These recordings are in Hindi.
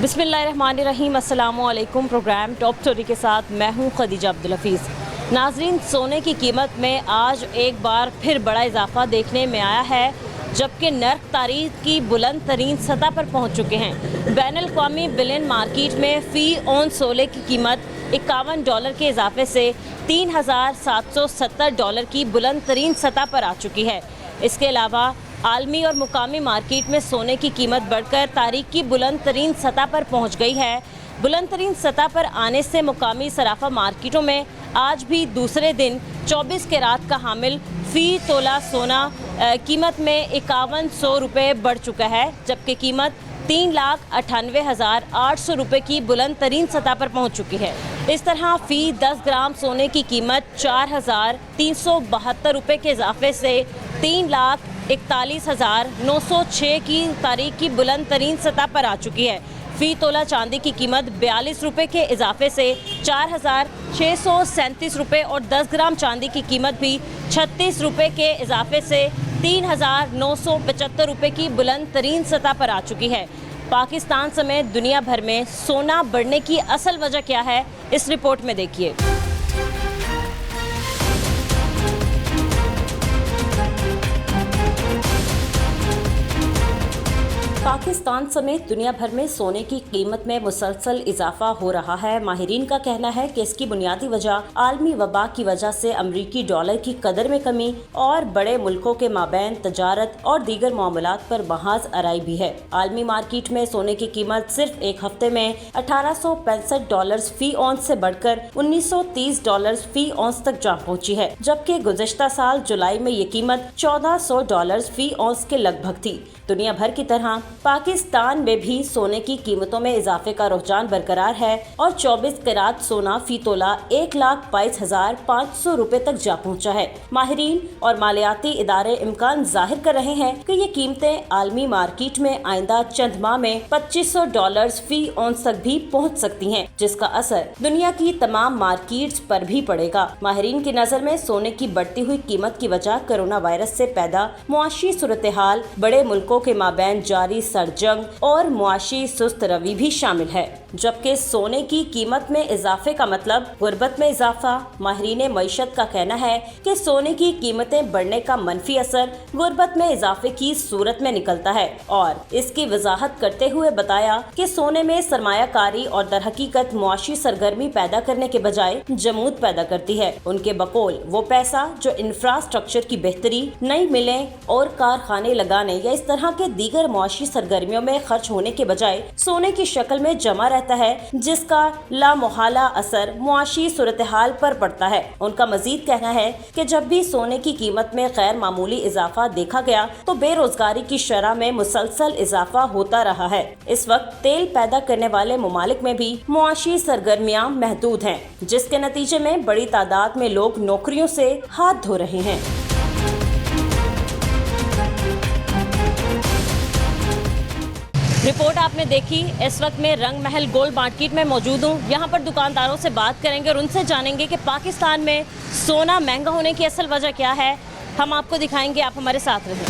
बिस्मिल्लाहिर्रहमानिर्रहीम, अस्सलामुअलैकुम। प्रोग्राम टॉप स्टोरी के साथ मैं हूं खदीजा अब्दुल हफीज़। नाजरीन, सोने की कीमत में आज एक बार फिर बड़ा इजाफा देखने में आया है, जबकि नर्ख तारीख की बुलंद तरीन सतह पर पहुंच चुके हैं। बैनुल-अक़वामी बुलियन मार्केट में फ़ी औंस सोने की कीमत $51 के इजाफे से $3,770 की बुलंद तरीन सतह पर आ चुकी है। इसके अलावा आलमी और मुकामी मार्केट में सोने की कीमत बढ़कर तारीख की बुलंद तरीन सतह पर पहुंच गई है। बुलंद तरीन सतह पर आने से मुकामी सराफा मार्केटों में आज भी दूसरे दिन 24 कैरात का हामिल फ़ी तोला सोना कीमत में ₹5100 बढ़ चुका है, जबकि कीमत ₹3,98,800 की बुलंद तरीन सतह पर पहुंच चुकी है। इस तरह फ़ी 10 ग्राम सोने की कीमत ₹4,372 के इजाफे से $3,41,906 की तारीख की बुलंद तरीन सतह पर आ चुकी है। फ़ी तोला चांदी की कीमत ₹42 के इजाफे से ₹4,637 और 10 ग्राम चांदी की कीमत भी ₹36 के इजाफे से ₹3,975 की बुलंद तरीन सतह पर आ चुकी है। पाकिस्तान समेत दुनिया भर में सोना बढ़ने की असल वजह क्या है, इस रिपोर्ट में देखिए। पाकिस्तान समेत दुनिया भर में सोने की कीमत में मुसलसल इजाफा हो रहा है। माहिरीन का कहना है कि इसकी बुनियादी वजह आलमी वबा की वजह से अमरीकी डॉलर की कदर में कमी और बड़े मुल्कों के माबैन तजारत और दीगर मामलात पर महाज आराई भी है। आलमी मार्केट में सोने की कीमत सिर्फ एक हफ्ते में $1865 फी औंस से बढ़कर $1930 फी औंस तक जा पहुँची है, जबकि गुज़श्ता साल जुलाई में ये कीमत $1400 फी औंस के लगभग थी। दुनिया भर की तरह पाकिस्तान में भी सोने की कीमतों में इजाफे का रुझान बरकरार है और 24 कैरात सोना फी तोला $1,22,500 तक जा पहुंचा है। माहिरीन और मालियाती इदारे इम्कान जाहिर कर रहे हैं कि ये कीमतें आलमी मार्केट में आइंदा चंद माह में $2500 फी औंस तक भी पहुंच सकती हैं, जिसका असर दुनिया की तमाम मार्केट्स पर भी पड़ेगा। माहिरीन की नजर में सोने की बढ़ती हुई कीमत की वजह कोरोना वायरस से पैदा मुआशी सूरत हाल, बड़े मुल्कों के माबैन जारी सरजंग और मुआशी सुस्त रवि भी शामिल है, जबकि सोने की कीमत में इजाफे का मतलब गुर्बत में इजाफा। माहिरीन मईशत का कहना है कि सोने की कीमतें बढ़ने का मनफी असर गुर्बत में इजाफे की सूरत में निकलता है और इसकी वजाहत करते हुए बताया कि सोने में सरमायाकारी और दरहकीकत मुआशी सरगर्मी पैदा करने के बजाय जमूद पैदा करती है। उनके बकौल वो पैसा जो इंफ्रास्ट्रक्चर की बेहतरी, नई मिलें और कारखाने लगाने या इस तरह के दीगर मुआशी सरगर्मियों में खर्च होने के बजाय सोने की शक्ल में जमा रहता है, जिसका लामुहाला असर मुआशी सूरत हाल पर पड़ता है। उनका मजीद कहना है कि जब भी सोने की कीमत में गैर मामूली इजाफा देखा गया तो बेरोजगारी की शरह में मुसलसल इजाफा होता रहा है। इस वक्त तेल पैदा करने वाले ममालिक में भी मुआशी सरगर्मियाँ महदूद हैं, जिसके नतीजे में बड़ी तादाद में लोग नौकरियों से हाथ धो रहे हैं। रिपोर्ट आपने देखी। इस वक्त मैं रंग महल गोल्ड मार्केट में मौजूद हूँ। यहाँ पर दुकानदारों से बात करेंगे और उनसे जानेंगे कि पाकिस्तान में सोना महंगा होने की असल वजह क्या है। हम आपको दिखाएंगे, आप हमारे साथ रहें।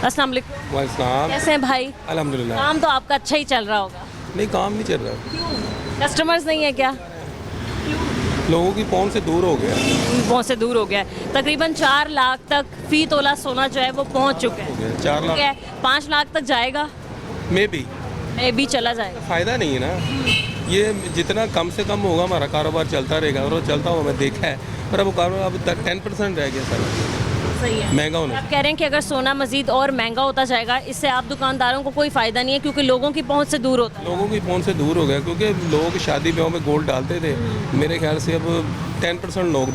अस्सलाम वालेकुम। वालेकुम। कैसे हैं भाई? अल्हम्दुलिल्लाह। काम तो आपका अच्छा ही चल रहा होगा। नहीं, काम नहीं चल रहा। कस्टमर्स नहीं है क्या? लोगों की पहुंच से दूर हो गया। पहुंच से दूर हो गया है। तकरीबन 4 लाख तक फी तोला सोना जो है वो पहुंच चुका है। 4 लाख 5 लाख तक जाएगा, मे भी चला जाएगा। फ़ायदा नहीं है ना। ये जितना कम से कम होगा हमारा कारोबार चलता रहेगा और वो चलता हुआ मैं देखा है, पर अब कारोबार अब 10% रह गया सर। सही है। महंगा होने। आप कह रहे हैं कि अगर सोना मजीद और महंगा होता जाएगा, इससे आप दुकानदारों को कोई फ़ायदा नहीं है, क्योंकि लोगों की पहुंच से दूर होता है। लोगों की पहुंच से दूर हो गया, क्योंकि लोग शादी ब्याहों में गोल्ड डालते थे। मेरे ख्याल से अब 10% लोग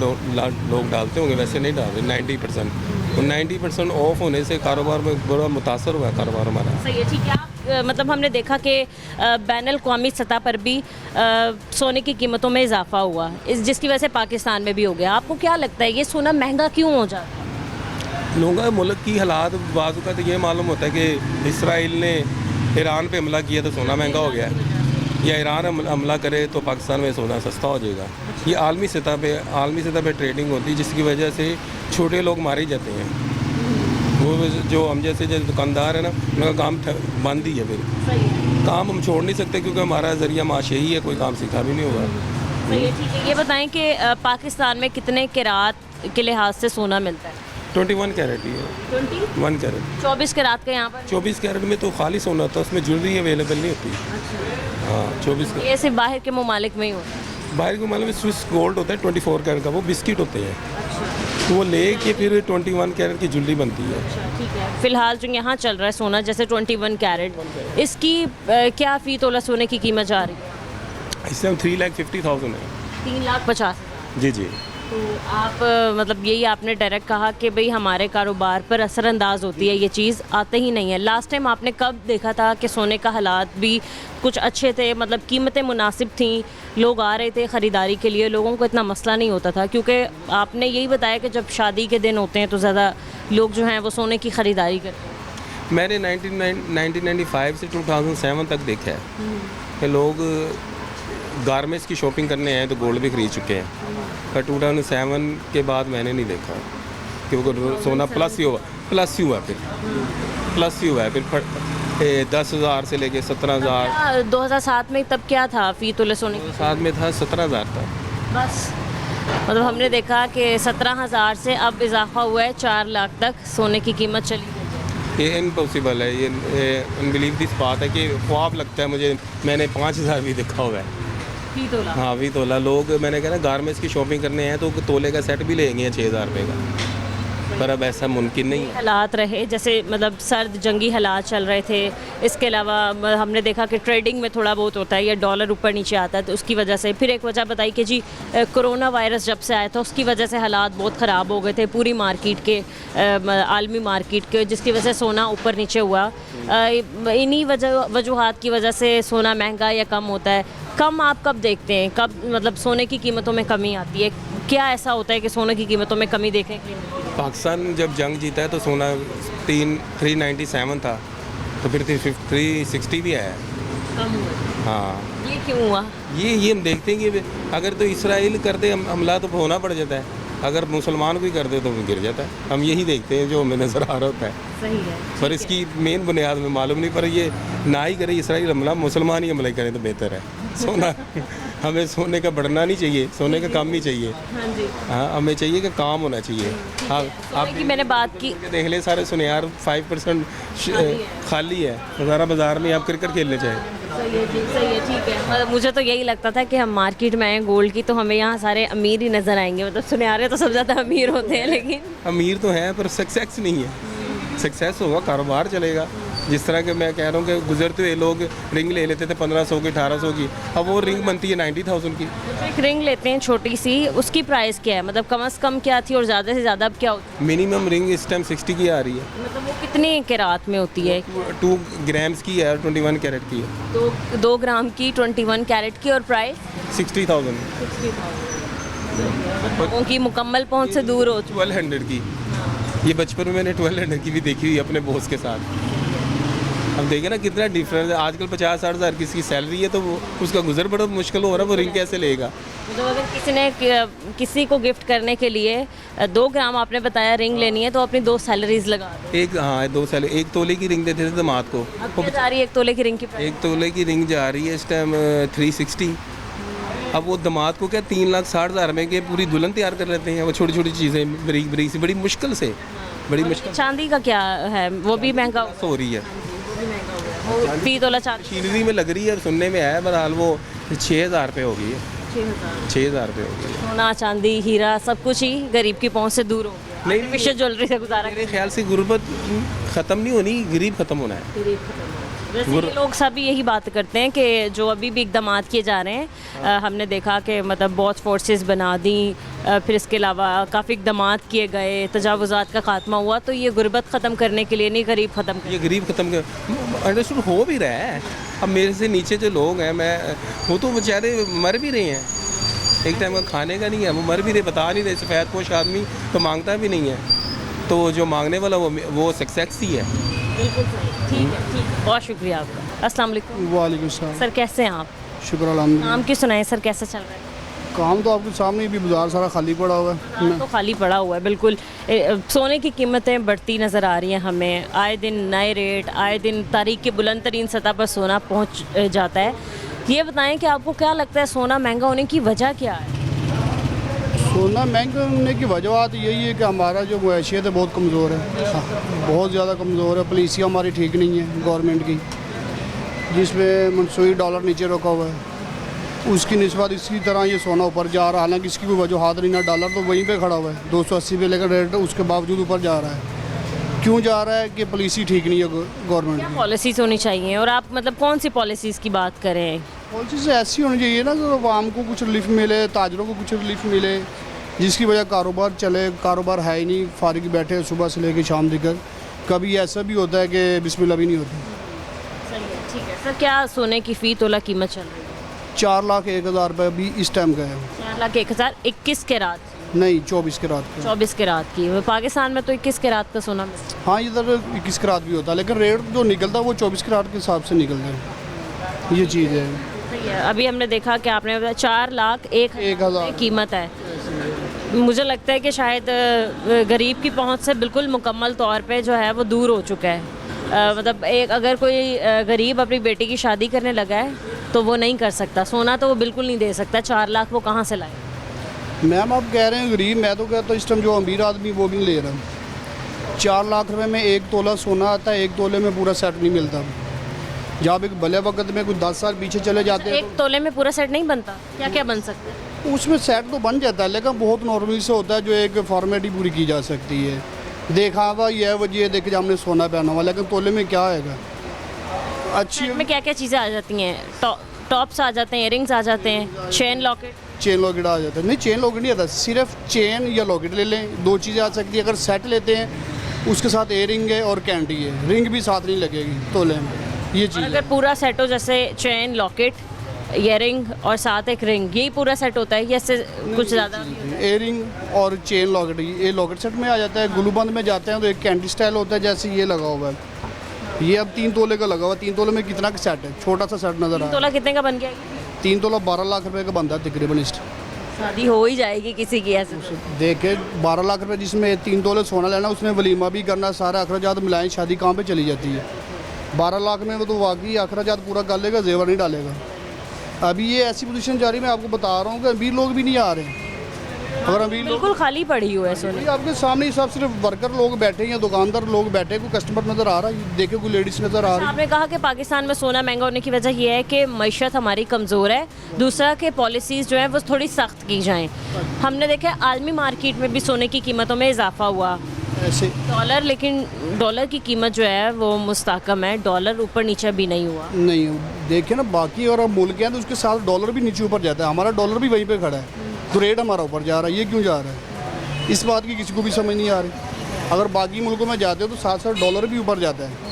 डालते होंगे, वैसे नहीं डाल रहे 90%। तो 90% ऑफ होने से कारोबार में बड़ा मुतासर हुआ है कारोबार हमारा। सही है, ठीक है। मतलब हमने देखा कि बैनुल-अक़वामी सतह पर भी सोने की कीमतों में इजाफा हुआ, जिसकी वजह से पाकिस्तान में भी हो गया। आपको क्या लगता है ये सोना महंगा क्यों हो जाता है? लोगों का मुल्क की हालात बाजू का तो ये मालूम होता है कि इसराइल ने ईरान पे हमला किया तो सोना महंगा हो गया है। या ईरान हमला करे तो पाकिस्तान में सोना सस्ता हो जाएगा। ये आलमी सतह पे ट्रेडिंग होती है, जिसकी वजह से छोटे लोग मारे जाते हैं। वो जो हम जैसे जो दुकानदार है ना, उनका काम बंद ही है। फिर काम हम छोड़ नहीं सकते क्योंकि हमारा ज़रिया माश यही है, कोई काम सीखा भी नहीं होगा। सही है, ठीक है। ये बताएं कि पाकिस्तान में कितने कैरात के लिहाज से सोना मिलता है? 21 कैरेट ही है। 21 कैरेट। 24 कैरात का यहाँ पर? 24 कैरेट में तो खाली सोना होता है, उसमें ज्वेलरी अवेलेबल नहीं होती। हाँ, 24 कैरेट। ये सिर्फ बाहर के ममालिक में ही होता है? बाहर के मामले में स्विस गोल्ड होता है 24 कैरेट का, वो बिस्किट होते हैं। तो वो लेके फिर 21 कैरेट की ज्वेलरी बनती है। ठीक है। फिलहाल जो यहाँ चल रहा है सोना, जैसे 21 कैरेट, इसकी क्या फ़ी तोला सोने की कीमत जा रही है? इस टाइम 3,50,000 है। 3,50,000। जी जी। तो आप मतलब यही आपने डायरेक्ट कहा कि भाई हमारे कारोबार पर असरअंदाज होती है ये चीज़, आते ही नहीं है। लास्ट टाइम आपने कब देखा था कि सोने का हालात भी कुछ अच्छे थे, मतलब कीमतें मुनासिब थीं, लोग आ रहे थे ख़रीदारी के लिए, लोगों को इतना मसला नहीं होता था? क्योंकि आपने यही बताया कि जब शादी के दिन होते हैं तो ज़्यादा लोग जो हैं वो सोने की ख़रीदारी करते हैं। मैंने 1995 से 2007 तक देखा है कि लोग गारमेंट्स की शॉपिंग करने आए तो गोल्ड भी खरीद चुके हैं। पर 2007 के बाद मैंने नहीं देखा क्योंकि सोना प्लस ही हुआ फिर 10,000 से लेके 17,000। 2007 में तब क्या था फ़ी तोले सोने की? साथ में था 17,000 था बस। मतलब हमने देखा कि 17,000 से अब इजाफा हुआ है 4 लाख तक सोने की कीमत चली गई। ये इम्पॉसिबल है, ये अनबिलीव दिस बात है कि ख्वाब लगता है मुझे। मैंने 5,000 भी देखा हुआ है। हाँ, 20 तोला। लोग मैंने कहा ना गारमेंट्स की शॉपिंग करने हैं तो तोले का सेट भी लेंगे 6,000 रुपये का, पर अब ऐसा मुमकिन नहीं है। हालात रहे जैसे मतलब सर्द जंगी हालात चल रहे थे, इसके अलावा हमने देखा कि ट्रेडिंग में थोड़ा बहुत होता है या डॉलर ऊपर नीचे आता है, तो उसकी वजह से फिर एक वजह बताई कि जी कोरोना वायरस जब से आया था उसकी वजह से हालात बहुत ख़राब हो गए थे पूरी मार्केट के, आलमी मार्केट के, जिसकी वजह से सोना ऊपर नीचे हुआ। इन्हीं वजूहात की वजह से सोना महंगा या कम होता है। कम आप कब देखते हैं, कब मतलब सोने की कीमतों में कमी आती है? क्या ऐसा होता है कि सोने की कीमतों में कमी देखने के लिए मिलती है? पाकिस्तान जब जंग जीता है तो सोना 397 था, तो फिर 360 भी आया। कम हुआ। हाँ, ये क्यों हुआ? ये हम देखते हैं कि अगर तो इसराइल कर दे हमला तो होना पड़ जाता है, अगर मुसलमान कोई कर दे तो गिर जाता है। हम यही देखते हैं जो हमें नज़र आ रहा होता है। सही है। पर इसकी मेन बुनियाद में मालूम नहीं, पर ये ना ही करे इसराइल हमला, मुसलमान ही हमला करें तो बेहतर है। सोना हमें सोने का बढ़ना नहीं चाहिए, सोने का काम नहीं चाहिए। हाँ जी। हाँ, हमें चाहिए कि काम होना चाहिए। हाँ, आप की मैंने बात की, देख ले सारे सुनियार 5% खाली है, हज़ारा बाज़ार में आप क्रिकेट खेलने चाहें। सही है ठीक है। मतलब मुझे तो यही लगता था कि हम मार्केट में आए गोल्ड की तो हमें यहाँ सारे अमीर ही नज़र आएंगे, मतलब सुनियारे तो सब ज़्यादा अमीर होते हैं, लेकिन अमीर तो हैं पर सक्सेस नहीं है। सक्सेस होगा, कारोबार चलेगा। जिस तरह के मैं कह रहा हूँ कि गुजरते हुए लोग रिंग ले लेते थे 1500 की, 1800 की, अब वो रिंग बनती है 90,000 की। तो एक रिंग लेते हैं छोटी सी, उसकी प्राइस क्या है? मतलब कम से कम क्या थी और ज़्यादा से ज़्यादा अब क्या होती है? मिनिमम रिंग इस टाइम 60 की आ रही है। मतलब वो कितने के रात में होती है? 2 ग्राम्स की है और 21 कैरेट की है। तो 2 ग्राम की 21 कैरेट की, और प्राइस 60,000। उनकी मुकम्मल पहुँच से दूर हो चुकी। 1200 की, ये बचपन में मैंने 1200 की भी देखी हुई अपने बॉस के साथ। अब देखे ना कितना डिफरेंस है। आजकल 50-60 हज़ार किसी की सैलरी है तो वो उसका गुजर बड़ा मुश्किल हो रहा है, वो रिंग कैसे लेगा? मतलब अगर किसी ने किसी को गिफ्ट करने के लिए 2 ग्राम आपने बताया रिंग लेनी है तो अपनी 2 सैलरीज लगा दो। हाँ, 2 सैलरी। 1 तोले की रिंग देते थे दामाद को। अब क्या जा रही है 1 तोले की रिंग की प्राइस? 1 तोले की रिंग जा रही है इस टाइम 360। अब वो दामाद को क्या 3,60,000 में के पूरी दुल्हन तैयार कर लेते हैं। वो छोटी छोटी चीज़ें बरीक बरीक सी बड़ी मुश्किल से, बड़ी मुश्किल। चांदी का क्या है? वो भी महंगा हो रही है। 20 तोला चांदी मशीनरी में लग रही है और सुनने में आया बहरहाल वो 6,000 रुपये हो गई है। 6,000 रुपये हो गई है। सोना चांदी हीरा सब कुछ ही गरीब की पहुंच से दूर हो गया। नहीं, आर्टिफिशियल ज्वेलरी से गुजारा मेरे ख्याल से गुर्बत ख़त्म नहीं होनी, गरीब ख़त्म होना है। वैसे ये लोग सभी यही बात करते हैं कि जो अभी भी इकदाम किए जा रहे हैं, हमने देखा कि मतलब बहुत फोर्सेस बना दी, फिर इसके अलावा काफ़ी इकदाम किए गए, तजावुज़ात का खात्मा हुआ, तो ये गुर्बत ख़त्म करने के लिए नहीं, गरीब ख़त्म ये गरीब ख़त्म कर अंडरस्टूड हो भी रहा है। अब मेरे से नीचे जो लोग हैं, वो तो बेचारे मर भी रहे हैं, एक टाइम का खाने का नहीं है, वो मर भी रहे, बता नहीं रहे। सफ़ेद पोश आदमी तो मांगता भी नहीं है, तो जो मांगने वाला वो सक्सेस ही है। बिल्कुल सही। ठीक है, बहुत शुक्रिया आपका। अस्सलाम वालेकुम। वालेकुम सलाम। सर कैसे हैं आप? शुक्र अल्हम्दुलिल्लाह। काम की सुनाए सर, कैसा चल रहा है? काम तो आपके सामने ही, भी बाजार सारा खाली पड़ा हुआ है। बाजार तो खाली पड़ा हुआ है बिल्कुल। सोने की कीमतें बढ़ती नज़र आ रही हैं हमें, आए दिन नए रेट, आए दिन तारीख के बुलंद तरीन सतह पर सोना पहुंच जाता है। ये बताएं कि आपको क्या लगता है सोना महंगा होने की वजह क्या है? सोना महंगा होने की वजह यही है कि हमारा जो मैशियत है बहुत कमज़ोर है, बहुत ज़्यादा कमज़ोर है। पॉलिसियाँ हमारी ठीक नहीं है गवर्नमेंट की, जिसमें मनसूई डॉलर नीचे रखा हुआ है, उसकी निस्बत इसी तरह ये सोना ऊपर जा रहा है। हालांकि इसकी कोई वजूहत नहीं ना, डॉलर तो वहीं पे खड़ा हुआ है 280 पे लेकर रेट, उसके बावजूद ऊपर जा रहा है। क्यों जा रहा है कि पॉलिसी ठीक नहीं है गवर्नमेंट की। पॉलिसीज़ होनी चाहिए, और आप मतलब कौन सी पॉलिसीज़ की बात करें? पॉलिसीज ऐसी होनी चाहिए ना कि आवाम को कुछ रिलीफ मिले, ताजरों को कुछ रिलीफ मिले, जिसकी वजह कारोबार चले। कारोबार है ही नहीं, फारिग बैठे सुबह से लेकर शाम तक। कभी ऐसा भी होता है कि बिस्मिल्लाह भी नहीं होती। सही है, ठीक है सर। क्या सोने की फ़ी तोला कीमत चल रही है? 4,01,000 रुपये अभी इस टाइम का है। 4,01,000 21 के रात? नहीं, 24 के रात का। 24 के रात की। पाकिस्तान में तो 21 के रात का सोना मिलता है। हाँ, इधर 21 के रात भी होता है, लेकिन रेट जो निकलता है वो 24 के रात के हिसाब से निकलता है। ये चीज़ है। सही है। अभी हमने देखा कि आपने बताया 4,01,000 कीमत है। मुझे लगता है कि शायद गरीब की पहुंच से बिल्कुल मुकम्मल तौर पे जो है वो दूर हो चुका है। मतलब एक अगर कोई गरीब अपनी बेटी की शादी करने लगा है तो वो नहीं कर सकता, सोना तो वो बिल्कुल नहीं दे सकता। 4 लाख वो कहाँ से लाए? मैम आप कह रहे हैं गरीब, मैं तो कहता हूँ इस टाइम जो अमीर आदमी वो भी नहीं ले रहा। 4 लाख रुपए में 1 तोला सोना आता है, 1 तोले में पूरा सेट नहीं मिलता। जब एक भले वक्त में कुछ 10 साल पीछे चले जाते हैं 1 तोले में पूरा सेट नहीं बनता? क्या क्या बन सकता है? उसमें सेट तो बन जाता है, लेकिन बहुत नॉर्मली से होता है, जो एक फॉर्मेलिटी पूरी की जा सकती है। देखा हुआ यह वजह देखे जब हमने सोना पहना हुआ, लेकिन तोले में क्या आएगा? अच्छी सेट में क्या क्या चीज़ें आ जाती हैं? टॉप्स आ जाते हैं, इयरिंग्स आ जाते हैं, चेन लॉकेट? चेन लॉकेट आ जाता है। नहीं, चेन लॉकेट नहीं आता, सिर्फ चेन या लॉकेट ले लें, 2 चीज़ें आ सकती है। अगर सेट लेते हैं उसके साथ एयरिंग है और कैंडी है, रिंग भी साथ नहीं लगेगी तोले में। ये चीज़ अगर पूरा सेट हो, जैसे चेन, लॉकेट, इयरिंग और साथ एक रिंग, यही पूरा सेट होता है या इससे कुछ ज़्यादा? एयरिंग और चेन लॉकेट, ये लॉकेट सेट में आ जाता है। ग्लूबंद में जाते हैं तो एक कैंडी स्टाइल होता है, जैसे ये लगा हुआ है। ये अब 3 तोले का लगा हुआ है। 3 तोले में कितना का सेट है? छोटा सा सेट नज़र आ रहा है। तोला कितने का बन गया? 3 तोला 12 लाख रुपए का बनता है तकरीबन। इस शादी हो ही जाएगी किसी की ऐसे? देखे 12 लाख रुपए जिसमें 3 तोले सोना लेना, उसमें वलीमा भी करना, सारा अखराजात मिलाएं, शादी कहाँ पे चली जाती है? 12 लाख में वो तो वाकई अखराजात पूरा कर लेगा, जेवर नहीं डालेगा। अभी ये ऐसी पोजीशन जा रही है, मैं आपको बता रहा हूँ कि अमीर लोग भी नहीं आ रहे। अगर अमीर लोग बिल्कुल खाली पड़ी हुई है सोने। आपके सामने ही सब सिर्फ वर्कर लोग बैठे हैं या दुकानदार लोग बैठे, कोई कस्टमर नज़र आ रहा है? देखे कोई लेडीज़ नज़र आ रही है? आपने कहा कि पाकिस्तान में सोना महंगा होने की वजह यह है कि मईशत हमारी कमज़ोर है, दूसरा कि पॉलिसीज़ जो है वो थोड़ी सख्त की जाएं। हमने देखा है आलमी मार्केट में भी सोने की कीमतों में इजाफा हुआ। ऐसे डॉलर, लेकिन डॉलर की कीमत जो है वो मुस्तहकम है, डॉलर ऊपर नीचे भी नहीं हुआ। नहीं, देखिए ना, बाकी और मुल्क हैं तो उसके साथ डॉलर भी नीचे ऊपर जाता है, हमारा डॉलर भी वहीं पे खड़ा है, तो रेट हमारा ऊपर जा रहा है। ये क्यों जा रहा है? इस बात की किसी को भी समझ नहीं आ रही। अगर बाकी मुल्कों में जाते हो तो साथ साथ डॉलर भी ऊपर जाता है।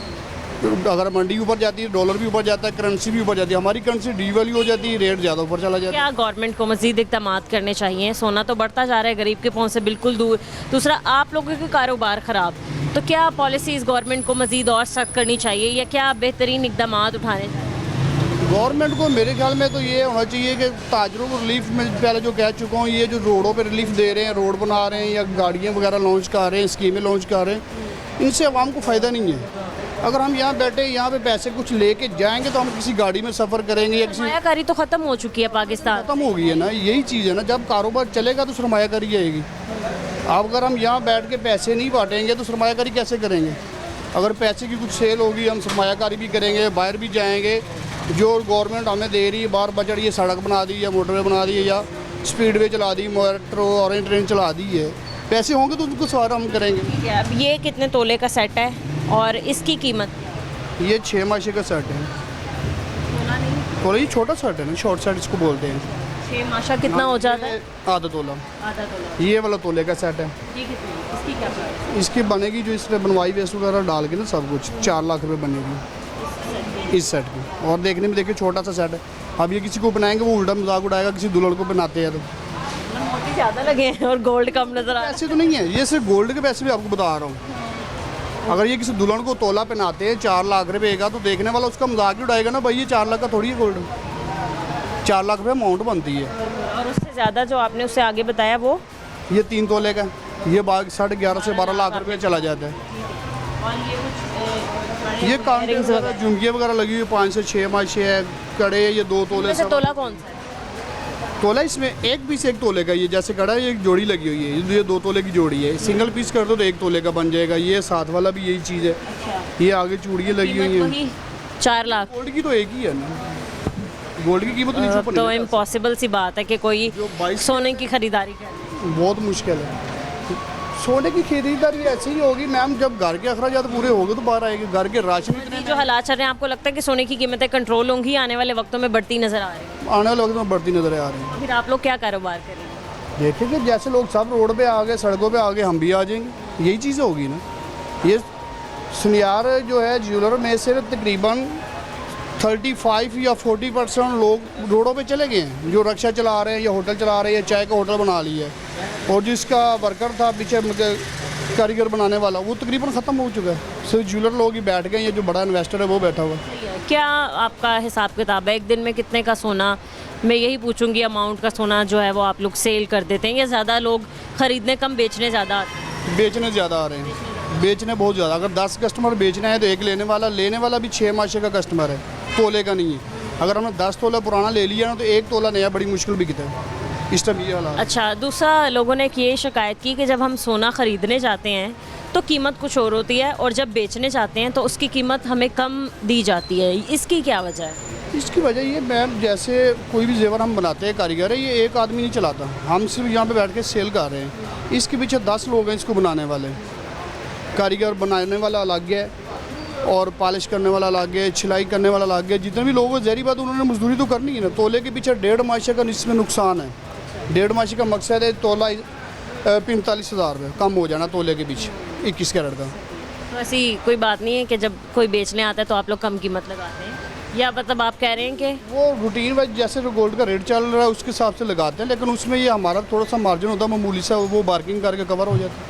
अगर मंडी ऊपर जाती है, डॉलर भी ऊपर जाता है, करेंसी भी ऊपर जाती है। हमारी करेंसी डिवैल्यू हो जाती है, रेट ज़्यादा ऊपर चला जाता है। क्या गवर्नमेंट को मज़ीद इक़दामात करने चाहिए? सोना तो बढ़ता जा रहा है, गरीब के पहुंच से बिल्कुल दूर। दूसरा, आप लोगों के कारोबार ख़राब, तो क्या पॉलिसीज़ गवर्नमेंट को मज़ीद और सख्त करनी चाहिए या क्या बेहतरीन इक़दामात उठाने चाहिए? गवर्नमेंट को मेरे ख्याल में तो ये होना चाहिए कि ताजरों को रिलीफ में, पहले जो कह चुका हूँ, ये जो रोडों पे रिलीफ दे रहे हैं, रोड बना रहे हैं या गाड़ियाँ वगैरह लॉन्च कर रहे हैं, स्कीमें लॉन्च कर रहे हैं, इनसे आवाम को फ़ायदा नहीं है। अगर हम यहाँ बैठे यहाँ पे पैसे कुछ लेके जाएंगे तो हम किसी गाड़ी में सफ़र करेंगे या किसी सरमायाकारी तो ख़त्म हो चुकी है पाकिस्तान। खत्म हो गई है ना, यही चीज़ है ना। जब कारोबार चलेगा तो सरमायाकारी आएगी। अब अगर हम यहाँ बैठ के पैसे नहीं बांटेंगे तो सरमायाकारी कैसे करेंगे? अगर पैसे की कुछ सेल होगी, हम सरमायाकारी भी करेंगे, बाहर भी जाएंगे। जो गवर्नमेंट हमें दे रही है, बार बजट ये सड़क बना दी या मोटरवे बना दी है या स्पीडवे चला दी, मेट्रो और ट्रेन चला दी है, पैसे होंगे तो उनको सवार हम करेंगे। ठीक है, अब ये कितने तोले का सेट है और इसकी कीमत? ये 6 माशे का सेट है। तोला नहीं, और ये छोटा सेट है ना, शॉर्ट सेट इसको बोलते हैं। 6 माशा कितना हो जाता है? आधा तोला। आधा तोला। ये वाला तोले का सेट है। ये कितनी, इसकी क्या प्राइस? इसकी बनेगी जो इसमें बनवाई वेस्ट वगैरह डाल के ना सब कुछ 4 लाख रुपए बनेगी इस सेट की। और देखने में देखिए छोटा सा सेट है। अब ये किसी को बनाएंगे वो उल्टा मजाक उड़ाएगा, किसी दुल्हन को बनाते हैं तो मोती ज़्यादा लगे हैं और गोल्ड कम नज़र आ रहा है। ऐसे तो नहीं है, ये सिर्फ गोल्ड के पैसे भी आपको बता रहा हूँ। अगर ये किसी दुल्हन को तोला पहनाते हैं 4 लाख रुपए का, तो देखने वाला उसका मजाक ही उड़ाएगा ना, भाई ये 4 लाख का थोड़ी है गोल्ड। 4 लाख रुपये अमाउंट बनती है। और उससे ज़्यादा जो आपने उससे आगे बताया वो? ये 3 तोले का, ये बाग 11.5 से 12 लाख रुपये चला जाता है। और ये कुछ ये कांटे वगैरह झुमकियाँ वगैरह लगी हुई 5 से 6 माशे है, कड़े, ये 2 तोले से सब। तोला कौन सा है? तोला इसमें एक पीस 1 तोले का, ये जैसे कड़ा है, ये एक जोड़ी लगी हुई है, ये 2 तोले की जोड़ी है। सिंगल पीस कर दो तो 1 तोले का बन जाएगा। ये साथ वाला भी यही चीज़ है। ये आगे चूड़ियाँ लगी हुई हैं। वही 4 लाख। गोल्ड की तो एक ही है ना, गोल्ड की कीमत तो इम्पॉसिबल सी बात है कि कोई जो 22 सोने की खरीदारी करे। बहुत मुश्किल है। सोने की खरीदारी ऐसी ही होगी मैम, जब घर के अखराजात पूरे हो गए तो बाहर आएगी। घर के राशन ये जो हालात चल रहे हैं, आपको लगता है कि सोने की कीमतें कंट्रोल होंगी, आने वाले वक्तों में बढ़ती नजर आ रही है? आने वाले वक्त में बढ़ती नजर आ रही है। फिर आप लोग क्या कारोबार करेंगे? देखेंगे जैसे लोग सब रोड पे आ गए, सड़कों पे आ गए, हम भी आ जाएंगे। यही चीज़ होगी ना। ये सुनियार जो है ज्वेलर में से तकरीबन 35 या 40% लोग रोडों पे चले गए हैं, जो रिक्शा चला रहे हैं या होटल चला रहे हैं, चाय का होटल बना लिया है। और जिसका वर्कर था पीछे कारीगर बनाने वाला, वो तकरीबन ख़त्म हो चुका है। सिर्फ ज्वेलर लोग ही बैठ गए हैं, जो बड़ा इन्वेस्टर है वो बैठा हुआ है। क्या आपका हिसाब किताब है, एक दिन में कितने का सोना, मैं यही पूछूंगी, अमाउंट का सोना जो है वो आप लोग सेल कर देते हैं या ज़्यादा लोग खरीदने कम बेचने ज़्यादा आते हैं? बेचने ज़्यादा आ रहे हैं, बेचने बहुत ज़्यादा। अगर 10 कस्टमर बेचना है तो एक लेने वाला भी 6 माशे का कस्टमर है, तोले का नहीं है। अगर हमने 10 तोला पुराना ले लिया ना तो 1 तोला नया बड़ी मुश्किल बिकता है इस टाइम ये हालात। अच्छा, दूसरा लोगों ने ये शिकायत की कि जब हम सोना ख़रीदने जाते हैं तो कीमत कुछ और होती है और जब बेचने जाते हैं तो उसकी कीमत हमें कम दी जाती है, इसकी क्या वजह है? इसकी वजह ये मैम, जैसे कोई भी जेवर हम बनाते हैं कारीगर है, ये एक आदमी नहीं चलाता, हम सिर्फ यहाँ पे बैठ के सेल कर रहे हैं। इसके पीछे 10 लोग हैं इसको बनाने वाले। कारीगर बनाने वाला अलग है और पॉलिश करने वाला अलग है, छिलाई करने वाला अलग है। जितने भी लोग हैं, ज़हरी बात, उन्होंने मजदूरी तो करनी है ना। तोले के पीछे 1.5 माशे का इसमें नुकसान है। 1.5 माशे का मकसद है तोला 45,000 रुपये कम हो जाना तोले के पीछे 21 कैरेट का। तो ऐसी कोई बात नहीं है कि जब कोई बेचने आता है तो आप लोग कम कीमत लगाते हैं, या मतलब आप कह रहे हैं कि वो रूटीन वाइज जैसे जो गोल्ड का रेट चल रहा है उसके हिसाब से लगाते हैं, लेकिन उसमें ये हमारा थोड़ा सा मार्जिन होता है मामूली सा, वो बार्गिंग करके कवर हो जाता है।